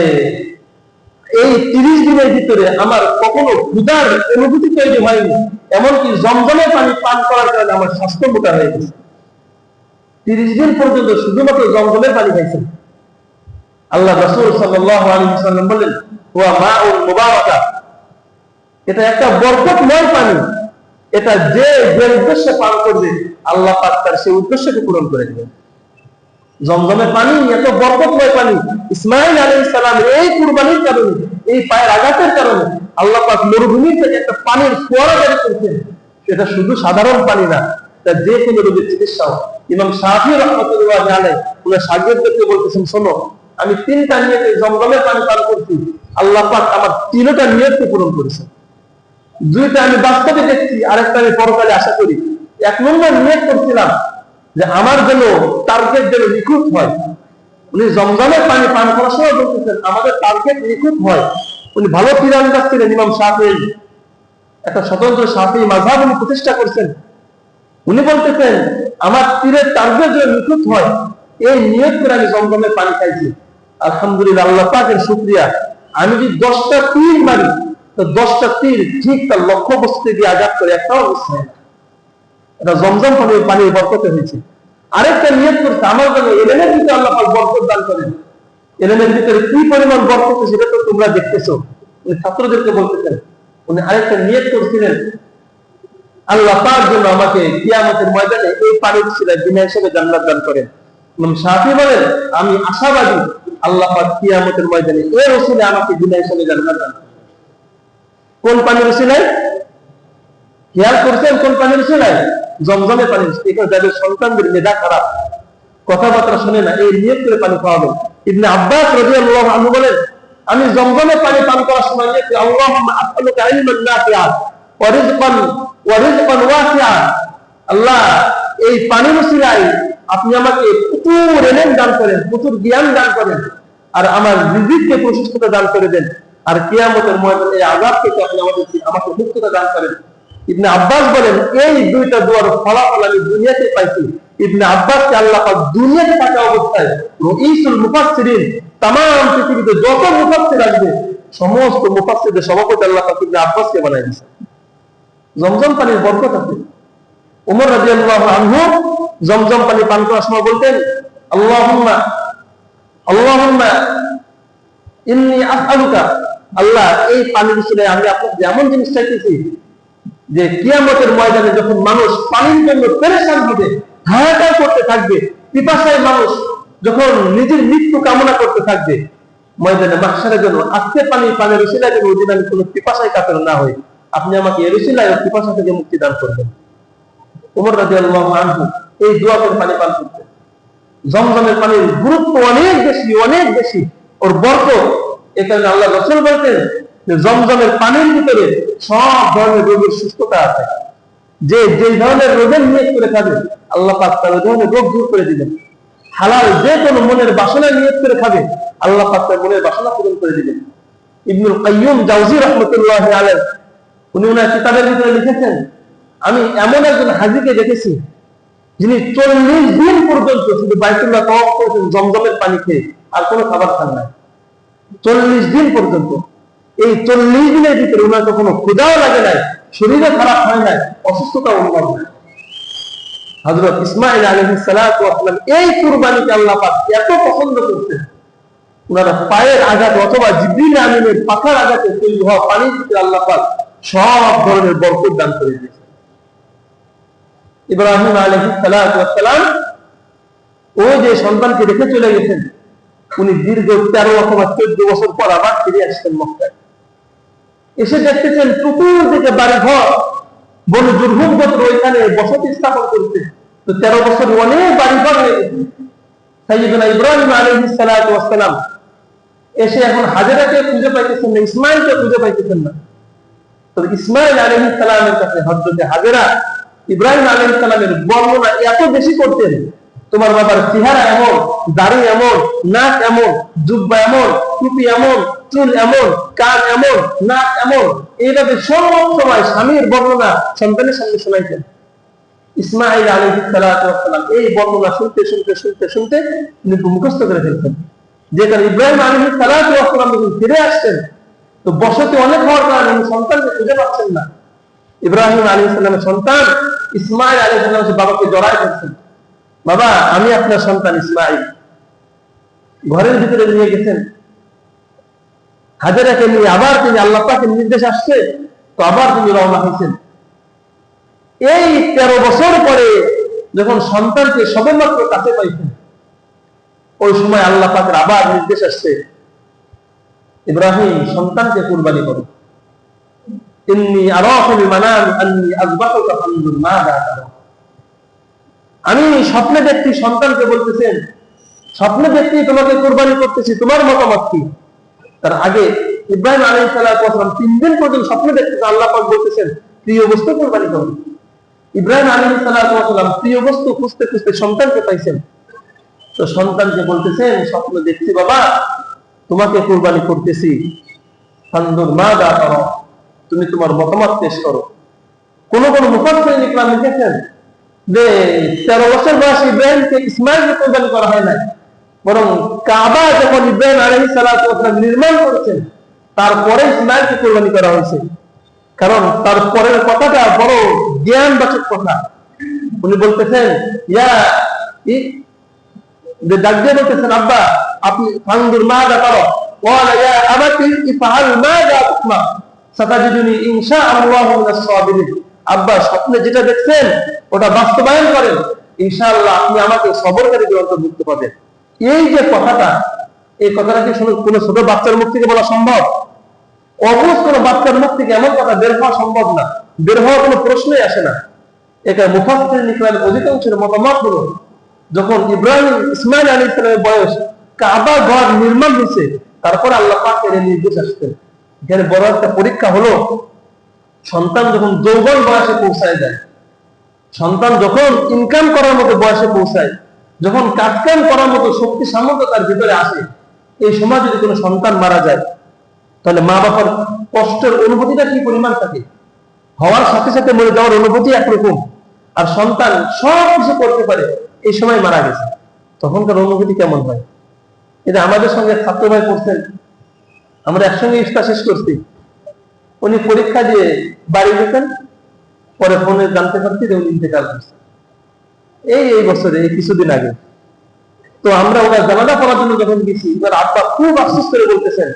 এই 30 দিনের ভিতরে আমার কখনো ক্ষুধার অনুভূতি তৈরি হয়নি, এমনকি জমজমের পানি পান করার কারণে আমার স্বাস্থ্য মোটা হয়ে গেছে। 30 দিন পর্যন্ত শুধুমাত্র জমজমের পানি খাইছেন। আল্লাহ রাসূল সাল্লাল্লাহু আলাইহি ওয়াসাল্লাম বলেন, ওয়া মাউল মুবারাকা, এটা একটা বরকতময় পানি। এটা যে উদ্দেশ্যে পান করবে আল্লাহ পাক তার সেই উদ্দেশ্যকে পূরণ করে দেবেন। জমজমের পানি এত বরকতময় পানি। ইসমাইল আলাইহিস সালামের এই কুরবানির কারণে, এই পায়ের আঘাতের কারণে আল্লাহ পাক মরুভূমি থেকে একটা পানির ফোয়ারা জারি করেছেন। সেটা শুধু সাধারণ পানি না, এটা যে কোনো রোগের চিকিৎসাও। ইমাম শাফিঈ রাহমাতুল্লাহ আলাইহি ওনার শাগির্দদেরকে বলতেছেন, শোনো, আমি 3টা নিয়তে জমজমের পানি পান করছি, আল্লাহ পাক আমার 3টা নিয়তকে পূরণ করেছেন। 2টা আমি বাস্তবে দেখছি, আরেকটা আমি পরকালে আশা করি। 1 নম্বর নিয়ত করছিলাম যে আমার জন্য টার্গেট যেন নিখুঁত হয়। উনি জমজমের পানি পান করার সময় বলতেছেন আমাদের টার্গেট নিখুঁত হয়। উনি ভালো তীরন্দাজ ছিলেন ইমাম শাফিঈ। একটা স্বতন্ত্র শাফিঈ মাযহাব উনি প্রতিষ্ঠা করছেন। উনি বলতেছেন আমার তীরের টার্গেট যেন নিখুঁত হয়, এই নিয়ত করে আমি জমজমের পানি খাইছি। আলহামদুলিল্লাহ, আল্লাহ পাকের শুকরিয়া, আমি যদি 10টা তীর মারি তো 10টা তীর ঠিক তার লক্ষ্য বস্তুতে দিয়ে আঘাত করে, একটাও মিস হয় না। এটা জমজম পানির বরকতে হয়েছে। আরেকটা নিয়ত করছে আমার জন্য এলেমের ভিতরে আল্লাহ পাক বরকত দান করেন। এলেমের ভিতরে কি পরিমাণ বরকত সেটা তো তোমরা দেখতেছো। উনি ছাত্রদেরকে বলতেছেন, উনি আরেকটা নিয়ত করছিলেন আল্লাহ পাক যেন আমাকে কিয়ামতের ময়দানে এই পানির উসিলায় বিনা হিসেবে জান্নাত দান করেন। ইমাম শাফিঈ বলেন আমি আশাবাদী আল্লাহ পাক কিয়ামতের ময়দানে এর উসিলায় আমাকে বিনা হিসেবে জান্নাত দান করেন। কোন পানির উসিলায়? খেয়াল করছেন কোন পানির উসিলায়? জমজমের পানি। এখানে যাদের সন্তানদের মেধা খারাপ, কথাবার্তা শুনে না, এই নিয়ত করে পানি খাওয়াবেন। ইবনে আব্বাস রাদিয়াল্লাহু আনহু বলেন আমি জমজমের পানি পান করার সময় নিয়েছি আল্লাহুম্মা আসআলুকা ইলমান নাফিআন ওয়া রিজকান ওয়াসিআ। আল্লাহ, এই পানির উসিলায় আপনি আমাকে প্রচুর ইলম দান করেন, প্রচুর জ্ঞান দান করেন, আর আমার রিজিককে প্রশস্ততা দান করে দেন, আর কিয়ামতের ময়দানে এই আযাব থেকে আপনি আমাকে মুক্ততা দান করেন। ইবনে আব্বাস বলেন এই দুইটা দোয়ার ফলাফল আমি দুনিয়াতে পাইছি। ইবনে আব্বাসকে আল্লাহ পাক দুনিয়াতে থাকা অবস্থায় রাইসুল মুফাসসিরিন, तमाम পৃথিবীতে যত মুফাসসির আসবে সমস্ত মুফাসসিরদের সভাপতি আল্লাহ পাক ইবনে আব্বাসকে বানাই দিয়েছেন। জমজম পানির বরকত আছে। ওমর রাদিয়াল্লাহু আনহু জমজম পানি পান করার সময় বলতেন আল্লাহুম্মা ইন্নী আসআলুকা, আল্লাহ এই পানির উসিলায় আমি আপনাকে এমন জিনিস চাইতেছি যে কিয়ামতের ময়দানে যখন মানুষ পানির জন্য পেরেশান হবে, হাহাকার করতে থাকবে, পিপাসায় মানুষ যখন নিজের মৃত্যু কামনা করতে থাকবে, ময়দানে মাহশারের জন্য আজকে পানির উসিলায় যেন ওদিন আমি কোনো পিপাসায় কাতর না হই, আপনি আমাকে এর উসিলায় পিপাসা থেকে মুক্তি দান করবেন। ওমর রাদিয়াল্লাহু আনহু এই দোয়া করে পানি পান করতেন। জমজমের পানির গুরুত্ব অনেক বেশি, ওর বরকত। এ কারণে আল্লাহ রাসূল বলতেন যে জমজমের পানির ভিতরে সব ধরনের রোগের সুস্থতা আছে। যে ধরনের রোগের নিয়ত করে খাবে আল্লাহ পাক তার ওই ধরনের রোগ দূর করে দিবেন। হালাল যে কোনো মনের বাসনা নিয়ত করে খাবে আল্লাহ পাক তার মনের বাসনা পূরণ করে দিবেন। ইবনুল কাইয়্যুম জাওযী রাহমাতুল্লাহি আলাইহি উনি ওনার কিতাবের ভিতরে লিখেছেন আমি এমন একজন হাজীকে দেখেছি যিনি 40 দিন পর্যন্ত শুধু বাইতুল্লাহ তাওয়াফ করেছেন জমজমের পানি খেয়ে, আর কোনো খাবার খান নাই। 40 দিন পর্যন্ত। এই 40 দিনের ভিতরে ওনার কোনো ক্ষুধাও লাগে নাই, শরীরে খারাপ হয় নাই, অসুস্থতা অনুভব হয়। হযরত ইসমাঈল আলাইহিস সালাতু ওয়াস সালাম এই কুরবানিকে আল্লাহ পাক এত পছন্দ করতেন, ওনারা পায়ের আঘাত অথবা জিবরিল আমিনের পাখার আঘাতে তৈরি হওয়া পানির ভিতরে আল্লাহ পাক সব ধরনের বরকত দান করে দিয়েছেন। ইব্রাহিম আলাইহিস সালাতু ওয়াস সালাম ও যে সন্তানকে রেখে চলে গেছেন, উনি দীর্ঘ 13 অথবা 14 বছর পর আবার ফিরে আসছেন মক্কায়। এসে দেখতেছেন চতুর্দিকে বাড়িঘর, বনু জুরহুম গোত্র ওইখানে বসতি স্থাপন করছে। তো 13 বছর অনেক বাড়িঘর হয়ে গেছে। সাইয়্যিদুনা ইব্রাহিম আলাইহিস সালাতু ওয়াস সালাম এসে এখন হাজেরাকে খুঁজে পাইতেছেন না, ইসমাঈলকে খুঁজে পাইতেছেন না। তো ইসমাঈল আলাইহিস সালামের কাছে হযরতে হাজেরা ইব্রাহিম আলাইহিস সালামের বর্ণনা এত বেশি করতেন, তোমার বাবার চেহারা এমন, দাড়ি এমন, নাক এমন, জুব্বা এমন, টুপি এমন, চুল এমন, কান এমন, নাক এমন, এইভাবে সব সময় স্বামীর বর্ণনা সন্তানের সামনে শোনাইতেন। ইসমাঈল আলাইহিস সালাতু ওয়াস সালাম এই বর্ণনা শুনতে তিনি মুখস্থ করে ফেলতেন। যে কারণে ইব্রাহিম আলাইহিস সালাতু ওয়াস সালাম যখন ফিরে আসছেন তো বসতি অনেক হওয়ার কারণে সন্তানকে খুঁজে পাচ্ছেন না। ইব্রাহিম আলাইহিস সালামের সন্তান ইসমাঈল আলাইহিস সালাম বাবাকে জড়ায় ধরছেন, বাবা আমি আপনার সন্তান ইসমাঈল। ঘরের ভিতরে নিয়ে গেছেন, হাজেরাকে নিয়ে আবার তিনি আল্লাহ পাকের নির্দেশ আসছে তো আবার তিনি রওনা হয়েছেন। এই 13 বছর পরে যখন সন্তানকে সবেমাত্র কাছে পাইছেন, ওই সময় আল্লাহ পাকের আবার নির্দেশ আসছে ইব্রাহিম সন্তানকে কুরবানি করো। ইন্নী আরাকা ফিল মানামি আন্নী আযবাহুকা ফানজুর মাযা তারা। আমি স্বপ্নে দেখছি সন্তানকে বলতেছেন, স্বপ্নে দেখছি তোমাকে কুরবানি করতেছি, তোমার মতামত কি? তার আগে ইব্রাহিম আলাইহিস সালাতু ওয়াস সালাম 3 দিন পর্যন্ত স্বপ্নে দেখতেছেন, আল্লাহ পাক বলতেছেন প্রিয় বস্তু কুরবানি করো। ইব্রাহিম আলাইহিস সালাতু ওয়াস সালাম প্রিয় বস্তু খুঁজতে সন্তানকে পাইছেন। তো সন্তানকে বলতেছেন স্বপ্নে দেখছি বাবা তোমাকে কুরবানি করতেছি, ফানজুর মাযা তারা, তুমি তোমার মতামত পেশ করো। কোন কোন মুফাসসিরিন ইকরাম লিখেছেন যে 13 বছর বয়সে ইব্রাহিমকে ইসমাইলকে কুরবানি করা হয় নাই, বরং কাবা যখন ইব্রাহিম আলাইহিস সালাতু ওয়াস সালাম নির্মাণ করেছেন তারপরে ইসমাইলকে কুরবানি করা হয়েছে। কারণ তার পরের কথাটা বড় জ্ঞানবাচক কথা। উনি বলতেছেন ডাক দিয়ে বলতেছেন, আব্বা আপনি ফানজুর মাযা তারা ওয়ালা ইয়া আবাতি ইফআল মাযা তুসমা সাতাজিদুনি ইনশাআল্লাহু মিনাস সাবিরিন। আব্বা স্বপ্নে যেটা দেখছেন ওটা বাস্তবায়ন করেন, ইনশাআল্লাহ আপনি আমাকে সবরকারীদের অন্তর্ভুক্ত পাবেন। এই যে কথাটা, এই কথাটা কি কোনো ছোট বাচ্চার মুখ থেকে বলা সম্ভব? অবুঝ কোনো বাচ্চার মুখ থেকে এমন কথা বের হওয়া সম্ভব না, বের হওয়ার কোনো প্রশ্নই আসে না। এটা মুফাসসিরিন ইকরামের অধিকাংশের মতামত হলো, যখন ইব্রাহিম ইসমাইল আলাইহিস সালামের বয়স, কাবা ঘর নির্মাণ হয়েছে, তারপর আল্লাহ পাকের এই নির্দেশ আসছে। এখানে বড় একটা পরীক্ষা হলো, সন্তান যখন যৌবন বয়সে পৌঁছায় যায়, সন্তান যখন ইনকাম করার মতো বয়সে পৌঁছায়, যখন কাজকাম করার মতো শক্তি সামর্থ্য তার ভিতরে আসে, এই সময় যদি কোনো সন্তান মারা যায়, তাহলে মা বাবার কষ্টের অনুভূতিটা কি পরিমাণ থাকে। হওয়ার সাথে সাথে মরে যাওয়ার অনুভূতি একরকম, আর সন্তান সব কিছু করতে পারে, এই সময় মারা গেছে, তখনকার অনুভূতি কেমন হয়? এটা আমাদের সঙ্গে ছাত্র ভাই পড়ছেন, আমরা একসঙ্গে ইফতার শেষ করছি, উনি পরীক্ষা দিয়ে বাড়ি গেছেন, পরে ফোনে জানতে পারছি যে উনি ইন্তেকাল করছেন এই বছরে, এই কিছুদিন আগে। তো আমরা ওনার জানাজা পড়ার জন্য যখন গেছি, ওনার আব্বা খুব আফসোস করে বলতেছেন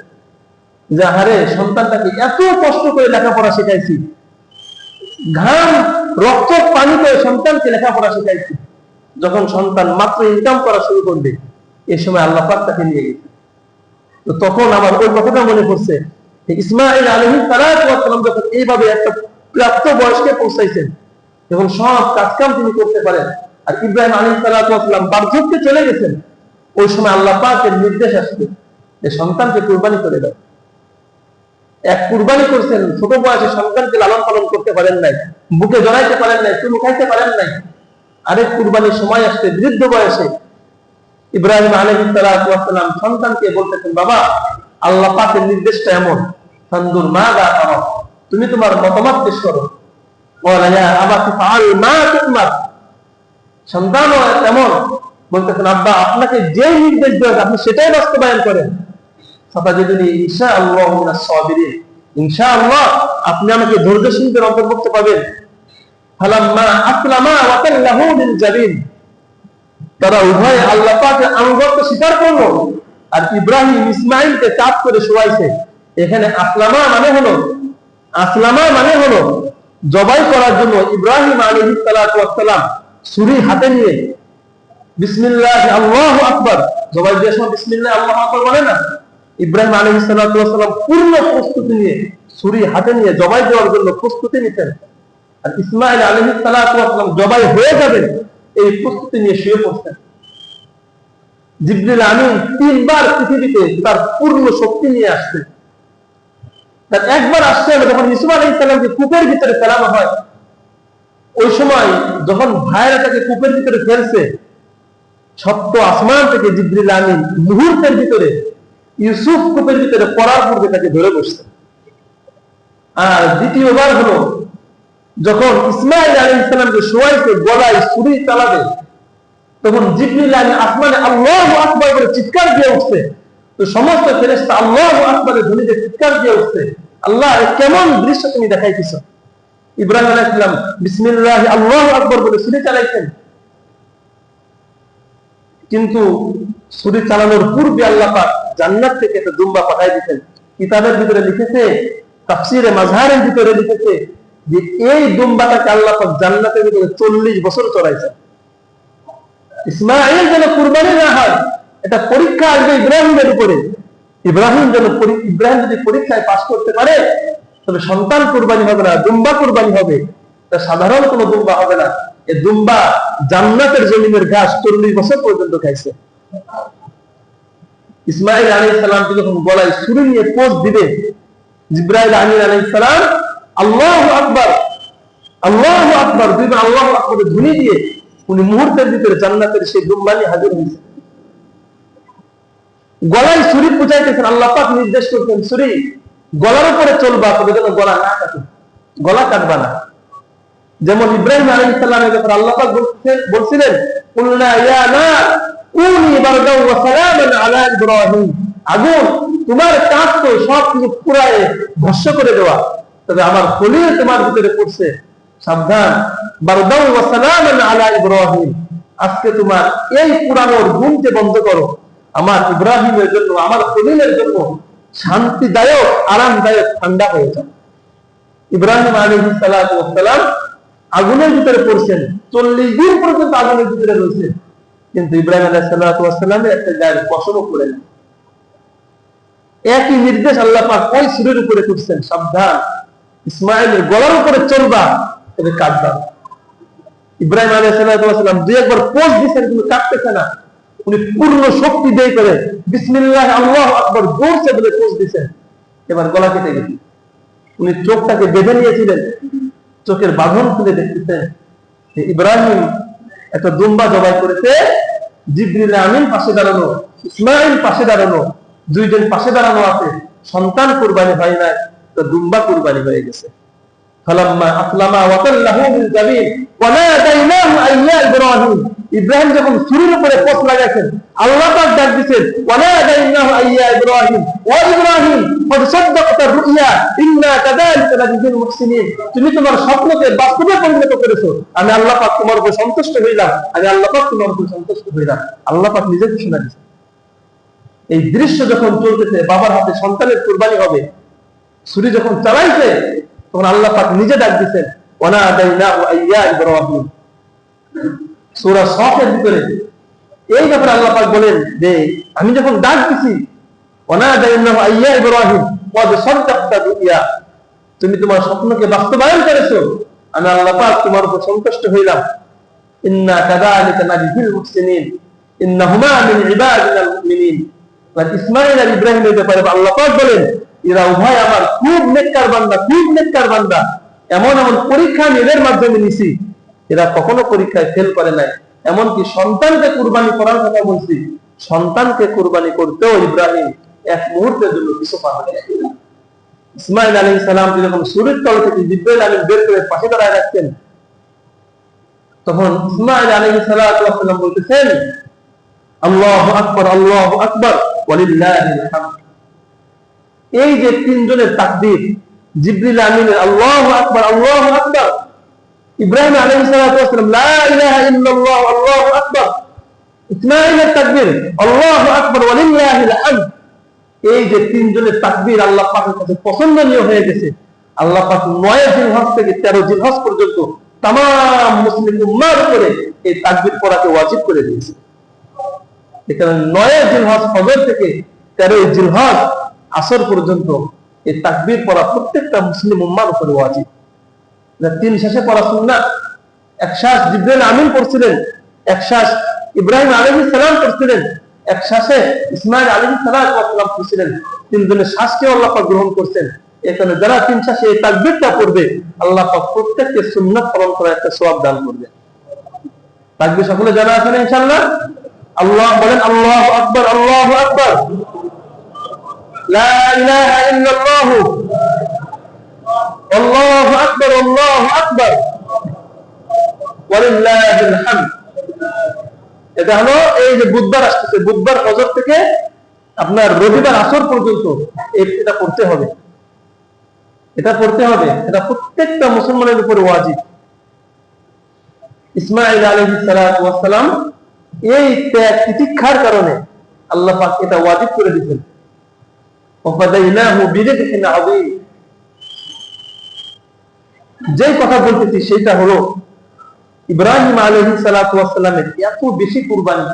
যে হারে সন্তানটাকে এত কষ্ট করে লেখাপড়া শেখাইছি, ঘাম রক্ত পানি করে সন্তানকে লেখাপড়া শেখাইছি, যখন সন্তান মাত্র ইনকাম করা শুরু করবে, এই সময় আল্লাহ পাক তাকে নিয়ে গেছে। তো তখন আমার ওই কথাটা মনে পড়ছে, ইসমাইল আলাইহিস সালাতু ওয়াস সালাম যখন এইভাবে একটা প্রাপ্ত বয়সকে পৌঁছাইছেন, যখন সব কাজকাম তিনি করতে পারেন, আর ইব্রাহিম আলাইহিস সালাতু ওয়াস সালাম বার্ধক্যে চলে গেছেন, ওই সময় আল্লাহ পাকের নির্দেশ আসছে যে সন্তানকে কুরবানি করে দাও। এক কুরবানি করছেন, ছোট বয়সে সন্তানকে লালন পালন করতে পারেন নাই, বুকে জড়াইতে পারেন নাই, চুমু খাইতে পারেন নাই। আরেক কুরবানির সময় আসছে বৃদ্ধ বয়সে, ইব্রাহিম আলাইহিস সালাতু ওয়াস সালাম সন্তানকে বলতেছেন, বাবা আল্লাহ পাকের নির্দেশটা এমন, ফানজুর মাযা তারা, তুমি তোমার মতামত পেশ করো। ওয়ালা ইয়া আবাতি ফাআল মা তুমার, সন্তানও এমন বলতেছেন, আব্বা আপনাকে যে নির্দেশ দেওয়া আপনি সেটাই বাস্তবায়ন করেন। সাতাজিদুনি ইনশাআল্লাহু মিনাস সাবিরিন, ইনশাআল্লাহ আপনি আমাকে ধৈর্যশীলদের অন্তর্ভুক্ত পাবেন। ফালাম্মা আসলামা ওয়া তাল্লাহু লিল জাবিন, তারা উভয়ে আল্লাহ পাকের আনুগত্য স্বীকার করলো, আর ইব্রাহিম ইসমাইলকে চাপ করে শোয়াইছে। এখানে আসলামা মানে হলো জবাই করার জন্য ইব্রাহিম আলাইহিস সালাতু ওয়াস সালাম ছুরি হাতে নিয়ে বিসমিল্লাহ আল্লাহু আকবার, জবাই দেওয়ার সময় বিসমিল্লাহ আল্লাহু আকবার বলে না, ইব্রাহিম আলাইহিস সালাতু ওয়াস সালাম পূর্ণ প্রস্তুতি নিয়ে ছুরি হাতে নিয়ে জবাই দেওয়ার জন্য প্রস্তুতি নিতেন, আর ইসমাইল আলাইহিস সালাতু ওয়াস সালাম জবাই হয়ে যাবেন এই প্রস্তুতি নিয়ে শুয়ে পড়তেন। জিবরিল আমিন 3 বার পৃথিবীতে তার পূর্ণ শক্তি নিয়ে আসছে। তার একবার আসছে যখন ইসা আলাইহিস সালামকে কূপের ভিতরে ফেলানো হয়, ওই সময় যখন ভাইরা তাকে কূপের ভিতরে ফেলছে, সপ্ত আসমান থেকে জিবরিল আমিন মুহূর্তের ভিতরে ইউসুফ কূপের ভিতরে পড়ার পূর্বে তাকে ধরে বসছে। আর দ্বিতীয়বার হলো যখন ইসমাইল আলাইহিস সালামকে শোয়াইছে, গলায় ছুরি চালাবে, তখন জিবরিল আমিন আসমানে আল্লাহু আকবার বলে চিৎকার দিয়ে উঠছে। তো সমস্ত ফেরেশতা আল্লাহু আকবারের ধ্বনিতে চিৎকার দিয়ে উঠছে, আল্লাহ কেমন দৃশ্য তুমি দেখাইতেছো। ইব্রাহিম আলাইহিস সালাম বিসমিল্লাহ আল্লাহু আকবার বলে ছুরি চালাইছেন, কিন্তু ছুরি চালানোর পূর্বে আল্লাহ পাক জান্নাত থেকে একটা দুম্বা পাঠাই দিতেন। কিতাবের ভিতরে লিখেছে, তাফসীরে মাযহারের ভিতরে লিখেছে যে এই দুম্বাটাকে আল্লাহ পাক জান্নাতের ভিতরে 40 বছর চড়াইছেন। ইসমাঈল যেন কুরবানি না হয়, এটা পরীক্ষা আসবে ইব্রাহিমের উপরে। ইব্রাহিম যদি পরীক্ষায় পাস করতে পারে, তবে সন্তান কুরবানি হবে না, দুম্বা কুরবানি হবে। তা সাধারণ কোনো দুম্বা হবে না, এই দুম্বা জান্নাতের জমিনের ঘাস 40 বছর পর্যন্ত খাইছে। ইসমাঈল আলাইহিস সালামকে যখন গলায় ছুরি নিয়ে পোঁচ দিবে, জিবরাইল আমিন আলাইহিস সালাম আল্লাহু আকবার দুইবার আল্লাহু আকবারের ধ্বনি দিয়ে উনি মুহূর্তের ভিতরে জান্নাতের সেই দুম্বা নিয়ে হাজির হয়েছে। গলায় ছুরি পৌঁছাইতেছেন, আল্লাহ পাক নির্দেশ করতেন, ছুরি গলার উপরে চলবা, তবে যেন গলা না কাটে, গলা কাটবা না। যেমন ইব্রাহিম আলাইহিস সালামের ব্যাপারে আল্লাহ পাক বলছিলেন, কুলনা ইয়া নার কুনি বারদাও ওয়া সালামান আলা ইব্রাহিম, আগুন তোমার কাজ তো সব কিছু পুরায়ে ভস্ম করে দেওয়া, তবে আমার খলিল তোমার ভিতরে পড়ছে, সাবধান, বারদাও ওয়া সালামান আলা ইব্রাহিম, আজকে তোমার এই পুরানোর ঘুমকে বন্ধ করো, আমার ইব্রাহিমের জন্য, আমার খলিলের জন্য শান্তিদায়ক, আরামদায়ক, ঠান্ডা হয়ে যাও। ইব্রাহিম আলাইহিস সালাতু ওয়াস সালাম আগুনের ভিতরে পড়ছেন, 40 দিন পর্যন্ত আগুনের ভিতরে রয়েছেন, কিন্তু ইব্রাহিম আলাইহিস সালাতু ওয়াস সালামের একটা গায়ের পশমও পড়ে না। একই নির্দেশ আল্লাহ পাক ওই সূরের উপরে করছেন, সাবধান, ইসমাঈলের গলার উপরে চলবা, তবে কাটবা। ইব্রাহিম আলাইহিস সালাতু ওয়াস সালাম দুই একবার পোজ দিয়েছেন, কিন্তু কাটতেছে না। উনি পূর্ণ শক্তি দিয়ে করে বিসমিল্লাহ আল্লাহু আকবার জোরসে বলে পোজ দিয়েছেন, এবার গলা কেটে গেছে। উনি চোখটাকে বেঁধে নিয়েছিলেন, চোখের বাঁধন খুলে দেখতেছেন যে ইব্রাহিম একটা দুম্বা জবাই করেছে, জিবরিল আমিন পাশে দাঁড়ানো, ইসমাঈল পাশে দাঁড়ানো, দুইজন পাশে দাঁড়ানো আছে, সন্তান কুরবানি হয় নাই, তো দুম্বা কুরবানি হয়ে গেছে। ফালাম্মা আসলামা ওয়া তাল্লাহু লিল জাবিন ওয়া নাদাইনাহু আইয়া ইব্রাহিম, ইব্রাহিম যখন ছুরির উপরে পোষ লাগাইছেন, আল্লাহ পাক ডাক দিয়েছেন, ওয়া নাদাইনাহু আইয়া ইব্রাহিম, ওয়া ইব্রাহিম কদ সাদ্দাকতা রুইয়া ইন্না কাযালিকা নাজিল মুহসিনিন, তুমি তোমার স্বপ্নকে বাস্তবে পরিণত করেছো, আমি আল্লাহ পাক তোমার উপর সন্তুষ্ট হইলাম, আমি আল্লাহ পাক তোমার উপর সন্তুষ্ট হইলাম। আল্লাহ পাক নিজে ঘোষণা দিয়েছেন। এই দৃশ্য যখন চলতেছে, বাবার হাতে সন্তানের কুরবানি হবে, ছুরি যখন চালাইছে, তখন আল্লাহ পাক নিজে ডাক দিয়েছেন, ওয়া নাদাইনাহু আইয়া ইব্রাহিম। সূরা সফের ভিতরে এই ব্যাপারে আল্লাহ পাক বলেন যে আমি যখন ডাক দিছি, ওয়া নাদাইনাহু আইয়া ইব্রাহিম কদ সাদ্দাকতা রুইয়া, তুমি তোমার স্বপ্নকে বাস্তবায়ন করেছো, আমি আল্লাহ পাক তোমার উপর সন্তুষ্ট হইলাম। ইন্না কাযালিকা নাজিল মুহসিনিন ইন্নাহুমা মিন ইবাদিনাল মুমিনিন। ইসমাঈল আর ইব্রাহিমের ব্যাপারে আল্লাহ পাক বলেন, এরা উভয় আমার খুব নেককার বান্দা, খুব নেককার বান্দা, এমন এমন পরীক্ষা আমি এদের মাধ্যমে নিছি, এরা কখনো পরীক্ষায় ফেল করে নাই। এমনকি সন্তানকে কুরবানি করার কথা বলছি, সন্তানকে কুরবানি করতেও ইব্রাহিম এক মুহূর্তের জন্য কিছু পাবে না। ইসমাঈল আলাইহিস সালাম যখন সূরের তল থেকে জিবরাইল আমিন বের করে পাশে দাঁড়ায় রাখতেন, তখন ইসমাঈল আলাইহিস সালাম বলতেছেন, আল্লাহু আকবার, আল্লাহু আকবার ওয়ালিল্লাহিল হামদ। এই যে তিনজনের তাকবীর, জিবরিল আমিনের আল্লাহু আকবার, আল্লাহু আকবার, ইব্রাহিম আলাইহিস সালাম লা ইলাহা ইল্লাল্লাহ আল্লাহু আকবার, ইসমাঈলের তাকবীর আল্লাহু আকবার ওয়ালিল্লাহিল হামদ, এই যে তিনজনের তাকবীর আল্লাহ পাকের কাছে পছন্দনীয় হয়ে গেছে। আল্লাহ পাক 9 জিলহজ থেকে 13 জিলহজ পর্যন্ত तमाम মুসলিম উম্মাহর উপরে এই তাকবীর পড়াকে ওয়াজিব করে দিয়েছে। এখানে 9 জিলহজ ফজর থেকে 13 জিলহজ আসর পর্যন্ত এই তাকবীর পড়া প্রত্যেকটা মুসলিম উম্মাহর উপরে ওয়াজিব। তিন শেষে পড়া সুন্নাত। এক শ্বাস জিবরাইল আমিন পড়ছিলেন, এক শ্বাস ইব্রাহিম আলাইহিস সালাম পড়ছিলেন, এক শ্বাসে ইসমাঈল আলাইহিস সালাম পড়ছিলেন। তিনজনের শ্বাসকে আল্লাহ পাক গ্রহণ করছেন। এখানে যারা তিন শ্বাসে এই তাকবীরটা পড়বে, আল্লাহ পাক প্রত্যেককে সুন্নাত পালন করার একটা সওয়াব দান করবে। তাকবীর সকলে জানা আছে না ইনশাআল্লাহ? আল্লাহ বলেন, আল্লাহু আকবার, আল্লাহু আকবার, লা ইলাহা ইল্লাল্লাহ, আল্লাহু আকবার, আল্লাহু আকবার ওয়ালিল্লাহিল হামদ। এটা হলো এই যে বুধবার আসছে, বুধবার ফজর থেকে আপনার রবিবার আসর পর্যন্ত এটা পড়তে হবে, এটা পড়তে হবে, এটা প্রত্যেকটা মুসলমানের উপর ওয়াজিব। ইসমাঈল আলাইহিস সালাম এই ত্যাগ তিতিক্ষার কারণে আল্লাহ পাক এটা ওয়াজিব করে দিয়েছেন। ওয়াফাদাইনাহু বিযিবহিন আযীম। যে কথা বলতেছি সেটা হলো ইব্রাহিম আলাইহিস সালামের এত বেশি কুরবানি,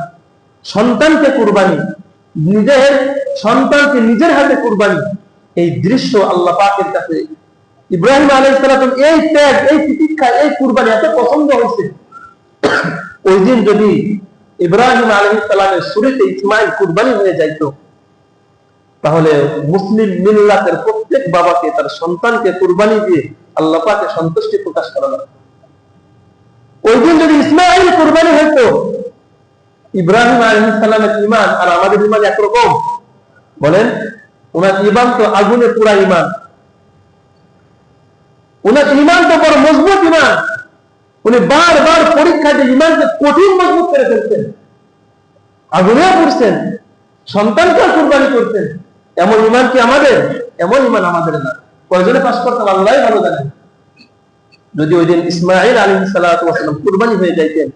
সন্তানকে কুরবানি, নিজের সন্তানকে নিজের হাতে কুরবানি, এই দৃশ্য আল্লাহ পাকের কাছে ইব্রাহিম আলাইহিস সালাম এই ত্যাগ, এই তিতিক্ষা, এই কুরবানি এত পছন্দ হয়েছে। ওই দিন যদি ইব্রাহিম আলাইহিস সালামের শুরুতে ইসমাঈল কুরবানি হয়ে যাইতো, তাহলে মুসলিম মিল্লাতের প্রত্যেক বাবাকে তার সন্তানকে কুরবানি দিয়ে আল্লাহ পাকে সন্তুষ্টি প্রকাশ করা লাগবে। ওই দিন যদি ইসমাঈল কুরবানি হইতো, ইব্রাহিম আলাইহিস সালামের ঈমান আর আমাদের ঈমান একরকম? বলেন, ওনার ইমান তো আগুনে পুরা ইমান, ওনার ইমান তো বড় মজবুত ইমান। উনি বারবার পরীক্ষা দিয়ে ইমানকে কঠিন মজবুত করে ফেলছেন, আগুনে পড়ছেন, সন্তানকে কুরবানি করতেন। এমন ইমান কি আমাদের? এমন ইমান আমাদের না। কয়জনে পাশ করতাম আল্লাহ ভালো জানেন। যদি ওই দিন ইসমাঈল আলাইহিস সালাতু ওয়াস সালাম কুরবানি হয়ে যাইতেন,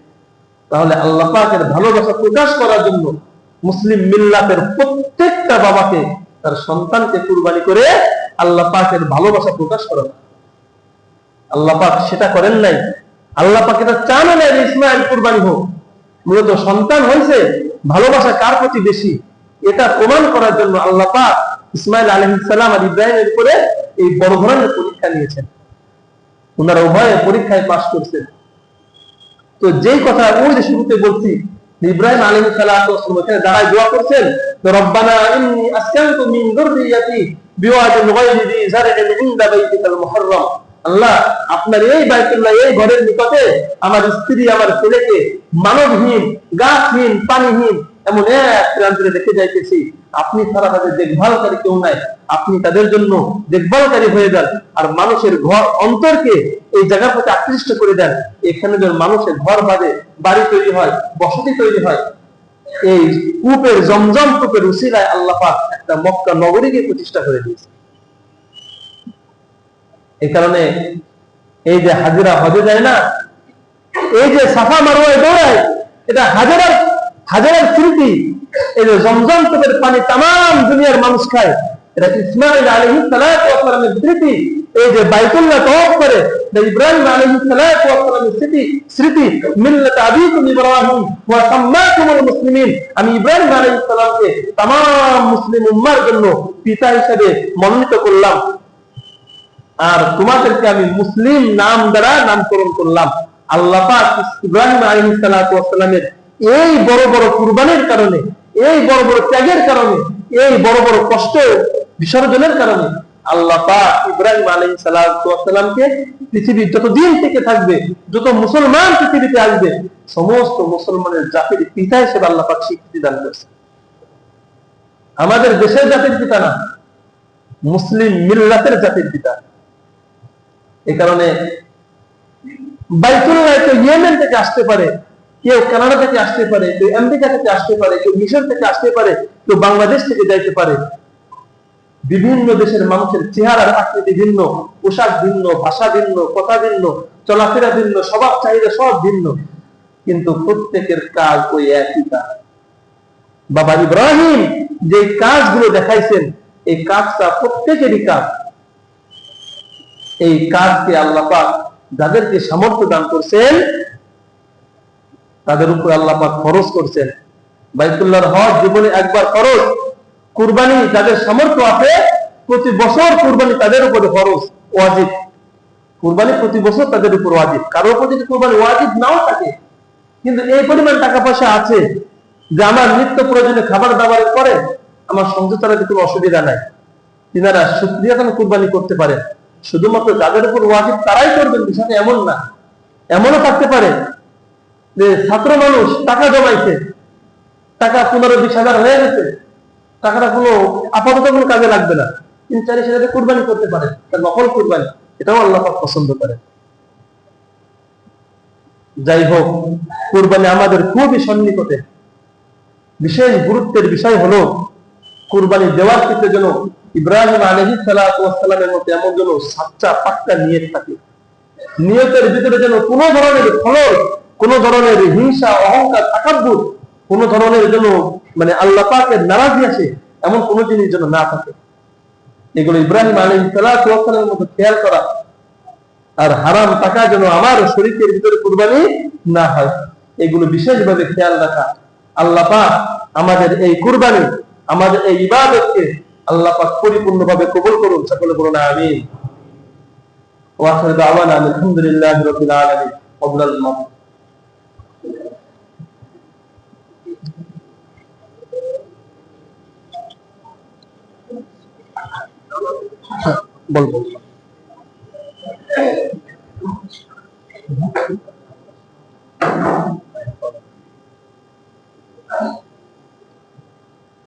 তাহলে আল্লাহ পাকের ভালোবাসা প্রকাশ করার জন্য মুসলিম মিল্লাতের প্রত্যেকটা বাবাকে তার সন্তানকে কুরবানি করে আল্লাহ পাকের ভালোবাসা প্রকাশ করেন। আল্লাহ পাক সেটা করেন নাই। আল্লাহ পাক এটা চান না যে ইসমাঈল কুরবানি হোক। মূলত সন্তান হয়েছে, ভালোবাসা কার প্রতি বেশি এটা প্রমাণ করার জন্য আল্লাহ পাক ইসমাঈল আলাইহিস সালাম আর ইব্রাহিমের উপরে এই বড় ধরনের পরীক্ষা নিয়েছেন। ওনারা উভয়ে পরীক্ষায় পাশ করছেন। তো যেই কথা ওই যে শুরুতে বলছি, ইব্রাহিম আলাইহিস সালাতু ওয়াস সালাম এখানে দাঁড়ায় দোয়া করছেন, রব্বানা ইন্নী আসকানতু মিন যুররিয়াতি বিওয়াদিন গায়রি যি যারইন ইনদা বাইতিকাল মুহাররম। আল্লাহ, আপনার এই বাইতুল্লাহ, এই ঘরের নিকটে আমার স্ত্রী, আমার ছেলেকে মানবহীন, গাছহীন, পানিহীন এমন এক প্রান্তরে রেখে যাইতেছি। আপনি ছাড়া তাদের দেখভালকারী কেউ নাই, আপনি তাদের জন্য দেখভালকারী হয়ে যান। আর মানুষের ঘর অন্তরকে এই জায়গার প্রতি আকৃষ্ট করে দেন। এখানে যখন মানুষের ঘর বাঁধে, বাড়ি তৈরি হয়, বসতি তৈরি হয়, এই কূপের জমজম কূপের উসিলায় আল্লাহ পাক একটা মক্কা নগরীকে প্রতিষ্ঠা করে দিয়েছে। এই কারণে এই যে হাজিরা হজে যায় না, এই যে সাফা মারওয়ায় দৌড়ায়, এটা হাজারের স্মৃতি। এই যে জমজম কূপের পানি তাম দুনিয়ার মানুষ খায়, এটা ইসমাঈল আলাইহিস সালাতু ওয়াস সালামের স্মৃতি। এই যে বাইতুল্লাহ তওয়াফ করে, এটা ইব্রাহিম আলাইহিস সালাতু ওয়াস সালামের স্মৃতি। মিল্লাত আবিকুম ইব্রাহিম ওয়া সাম্মাকুমুল মুসলিমিন। আমি ইব্রাহিম আলাইহিস সালামকে তাম মুসলিম উম্মার জন্য পিতা হিসেবে মনোনীত করলাম, আর তোমাদেরকে আমি মুসলিম নাম দ্বারা নামকরণ করলাম। আল্লাহ পাক ইব্রাহিম আলাইহিস সালাতু ওয়াস সালামের এই বড় বড় কুরবানির কারণে, এই বড় বড় ত্যাগের কারণে, এই বড় বড় কষ্ট বিসর্জনের কারণে আল্লাহ পাক ইব্রাহিম আলাইহিস সালাতু ওয়াস সালামকে পৃথিবীর যতদিন থেকে থাকবে, যত মুসলমান পৃথিবীতে আসবে, সমস্ত মুসলমানের জাতির পিতা হিসেবে আল্লাহ পাক স্বীকৃতি দান করেছে। আমাদের দেশের জাতির পিতা না, মুসলিম মিল্লাতের জাতির পিতা। এই কারণে বাইতুল্লাহ তো ইয়েমেন থেকে আসতে পারে, কেউ কানাডা থেকে আসতে পারে, কেউ আমেরিকা থেকে আসতে পারে, কেউ মিশর থেকে আসতে পারে, কেউ বাংলাদেশ থেকে যাইতে পারে। বিভিন্ন দেশের মানুষের চেহারার আকৃতি ভিন্ন, পোশাক ভিন্ন, ভাষা ভিন্ন, কথা ভিন্ন, চলাফেরা ভিন্ন, স্বভাব চাহিদা সব ভিন্ন, কিন্তু প্রত্যেকের কাজ ওই একই কাজ। বাবা ইব্রাহিম যে কাজগুলো দেখাইছেন, এই কাজটা প্রত্যেকেরই কাজ। এই কাজকে আল্লাহ পাক যাদেরকে সামর্থ্য দান করছেন, তাদের উপর আল্লাহ পাক ফরজ করছেন। বাইতুল্লাহর হজ জীবনে একবার ফরজ। কুরবানি যাদের সামর্থ্য আছে, প্রতি বছর কুরবানি তাদের উপরে ফরজ, ওয়াজিব। কুরবানি প্রতি বছর তাদের উপর ওয়াজিব। কারোর উপর যদি কুরবানি ওয়াজিব নাও থাকে, কিন্তু এই পরিমাণ টাকা পয়সা আছে যে আমার নিত্য প্রয়োজনে খাবার দাবারের পরে আমার সংসার চালাতে কোনো অসুবিধা নাই, তিনারা শুকরিয়াতান কুরবানি করতে পারেন। শুধুমাত্র যাদের উপর ওয়াজিব তারাই করবেন বিষয়টা এমন না। এমনও থাকতে পারে যে ছাত্র মানুষ টাকা জমাইছে, টাকা 15-20 হাজার হয়ে গেছে, টাকাটা কোনো আপাতত কোনো কাজে লাগবে না, কিন্তু চাইলে সেটাতে কুরবানি করতে পারে, তার নকল কুরবানি, এটাও আল্লাহ পাক পছন্দ করে। যাই হোক, কুরবানি আমাদের খুবই সন্নিকটে। বিশেষ গুরুত্বের বিষয় হলো কুরবানি দেওয়ার ক্ষেত্রে যেন ইব্রাহিম আলাইহিস সালাতু ওয়াস সালামের মতো এমন যেন সাচ্চা পাক্কা নিয়ত থাকে। নিয়তের ভিতরে যেন কোনো ধরনের খলল, কোনো ধরনের হিংসা, অহংকার, তাকাব্বুর, কোনো ধরনের যেন আল্লাহ পাকের নারাজি আসে এমন কোনো জিনিস যেন না থাকে। এগুলো ইব্রাহিম আলাইহিস সালাতু ওয়াস সালামের মতো খেয়াল করা। আর হারাম টাকা যেন আমার শরীরের ভিতরে কুরবানি না হয়, এগুলো বিশেষভাবে খেয়াল রাখা। আল্লাহ পাক আমাদের এই কুরবানি, আমাদের এই ইবাদতকে আল্লাহ পাক পরিপূর্ণভাবে কবুল করুন। সকলে বলুন আমিন। ওয়া আখিরু দাওয়ানা আলহামদুলিল্লাহি রাব্বিল আলামিন। ওয়াবিল মাউত। বলবো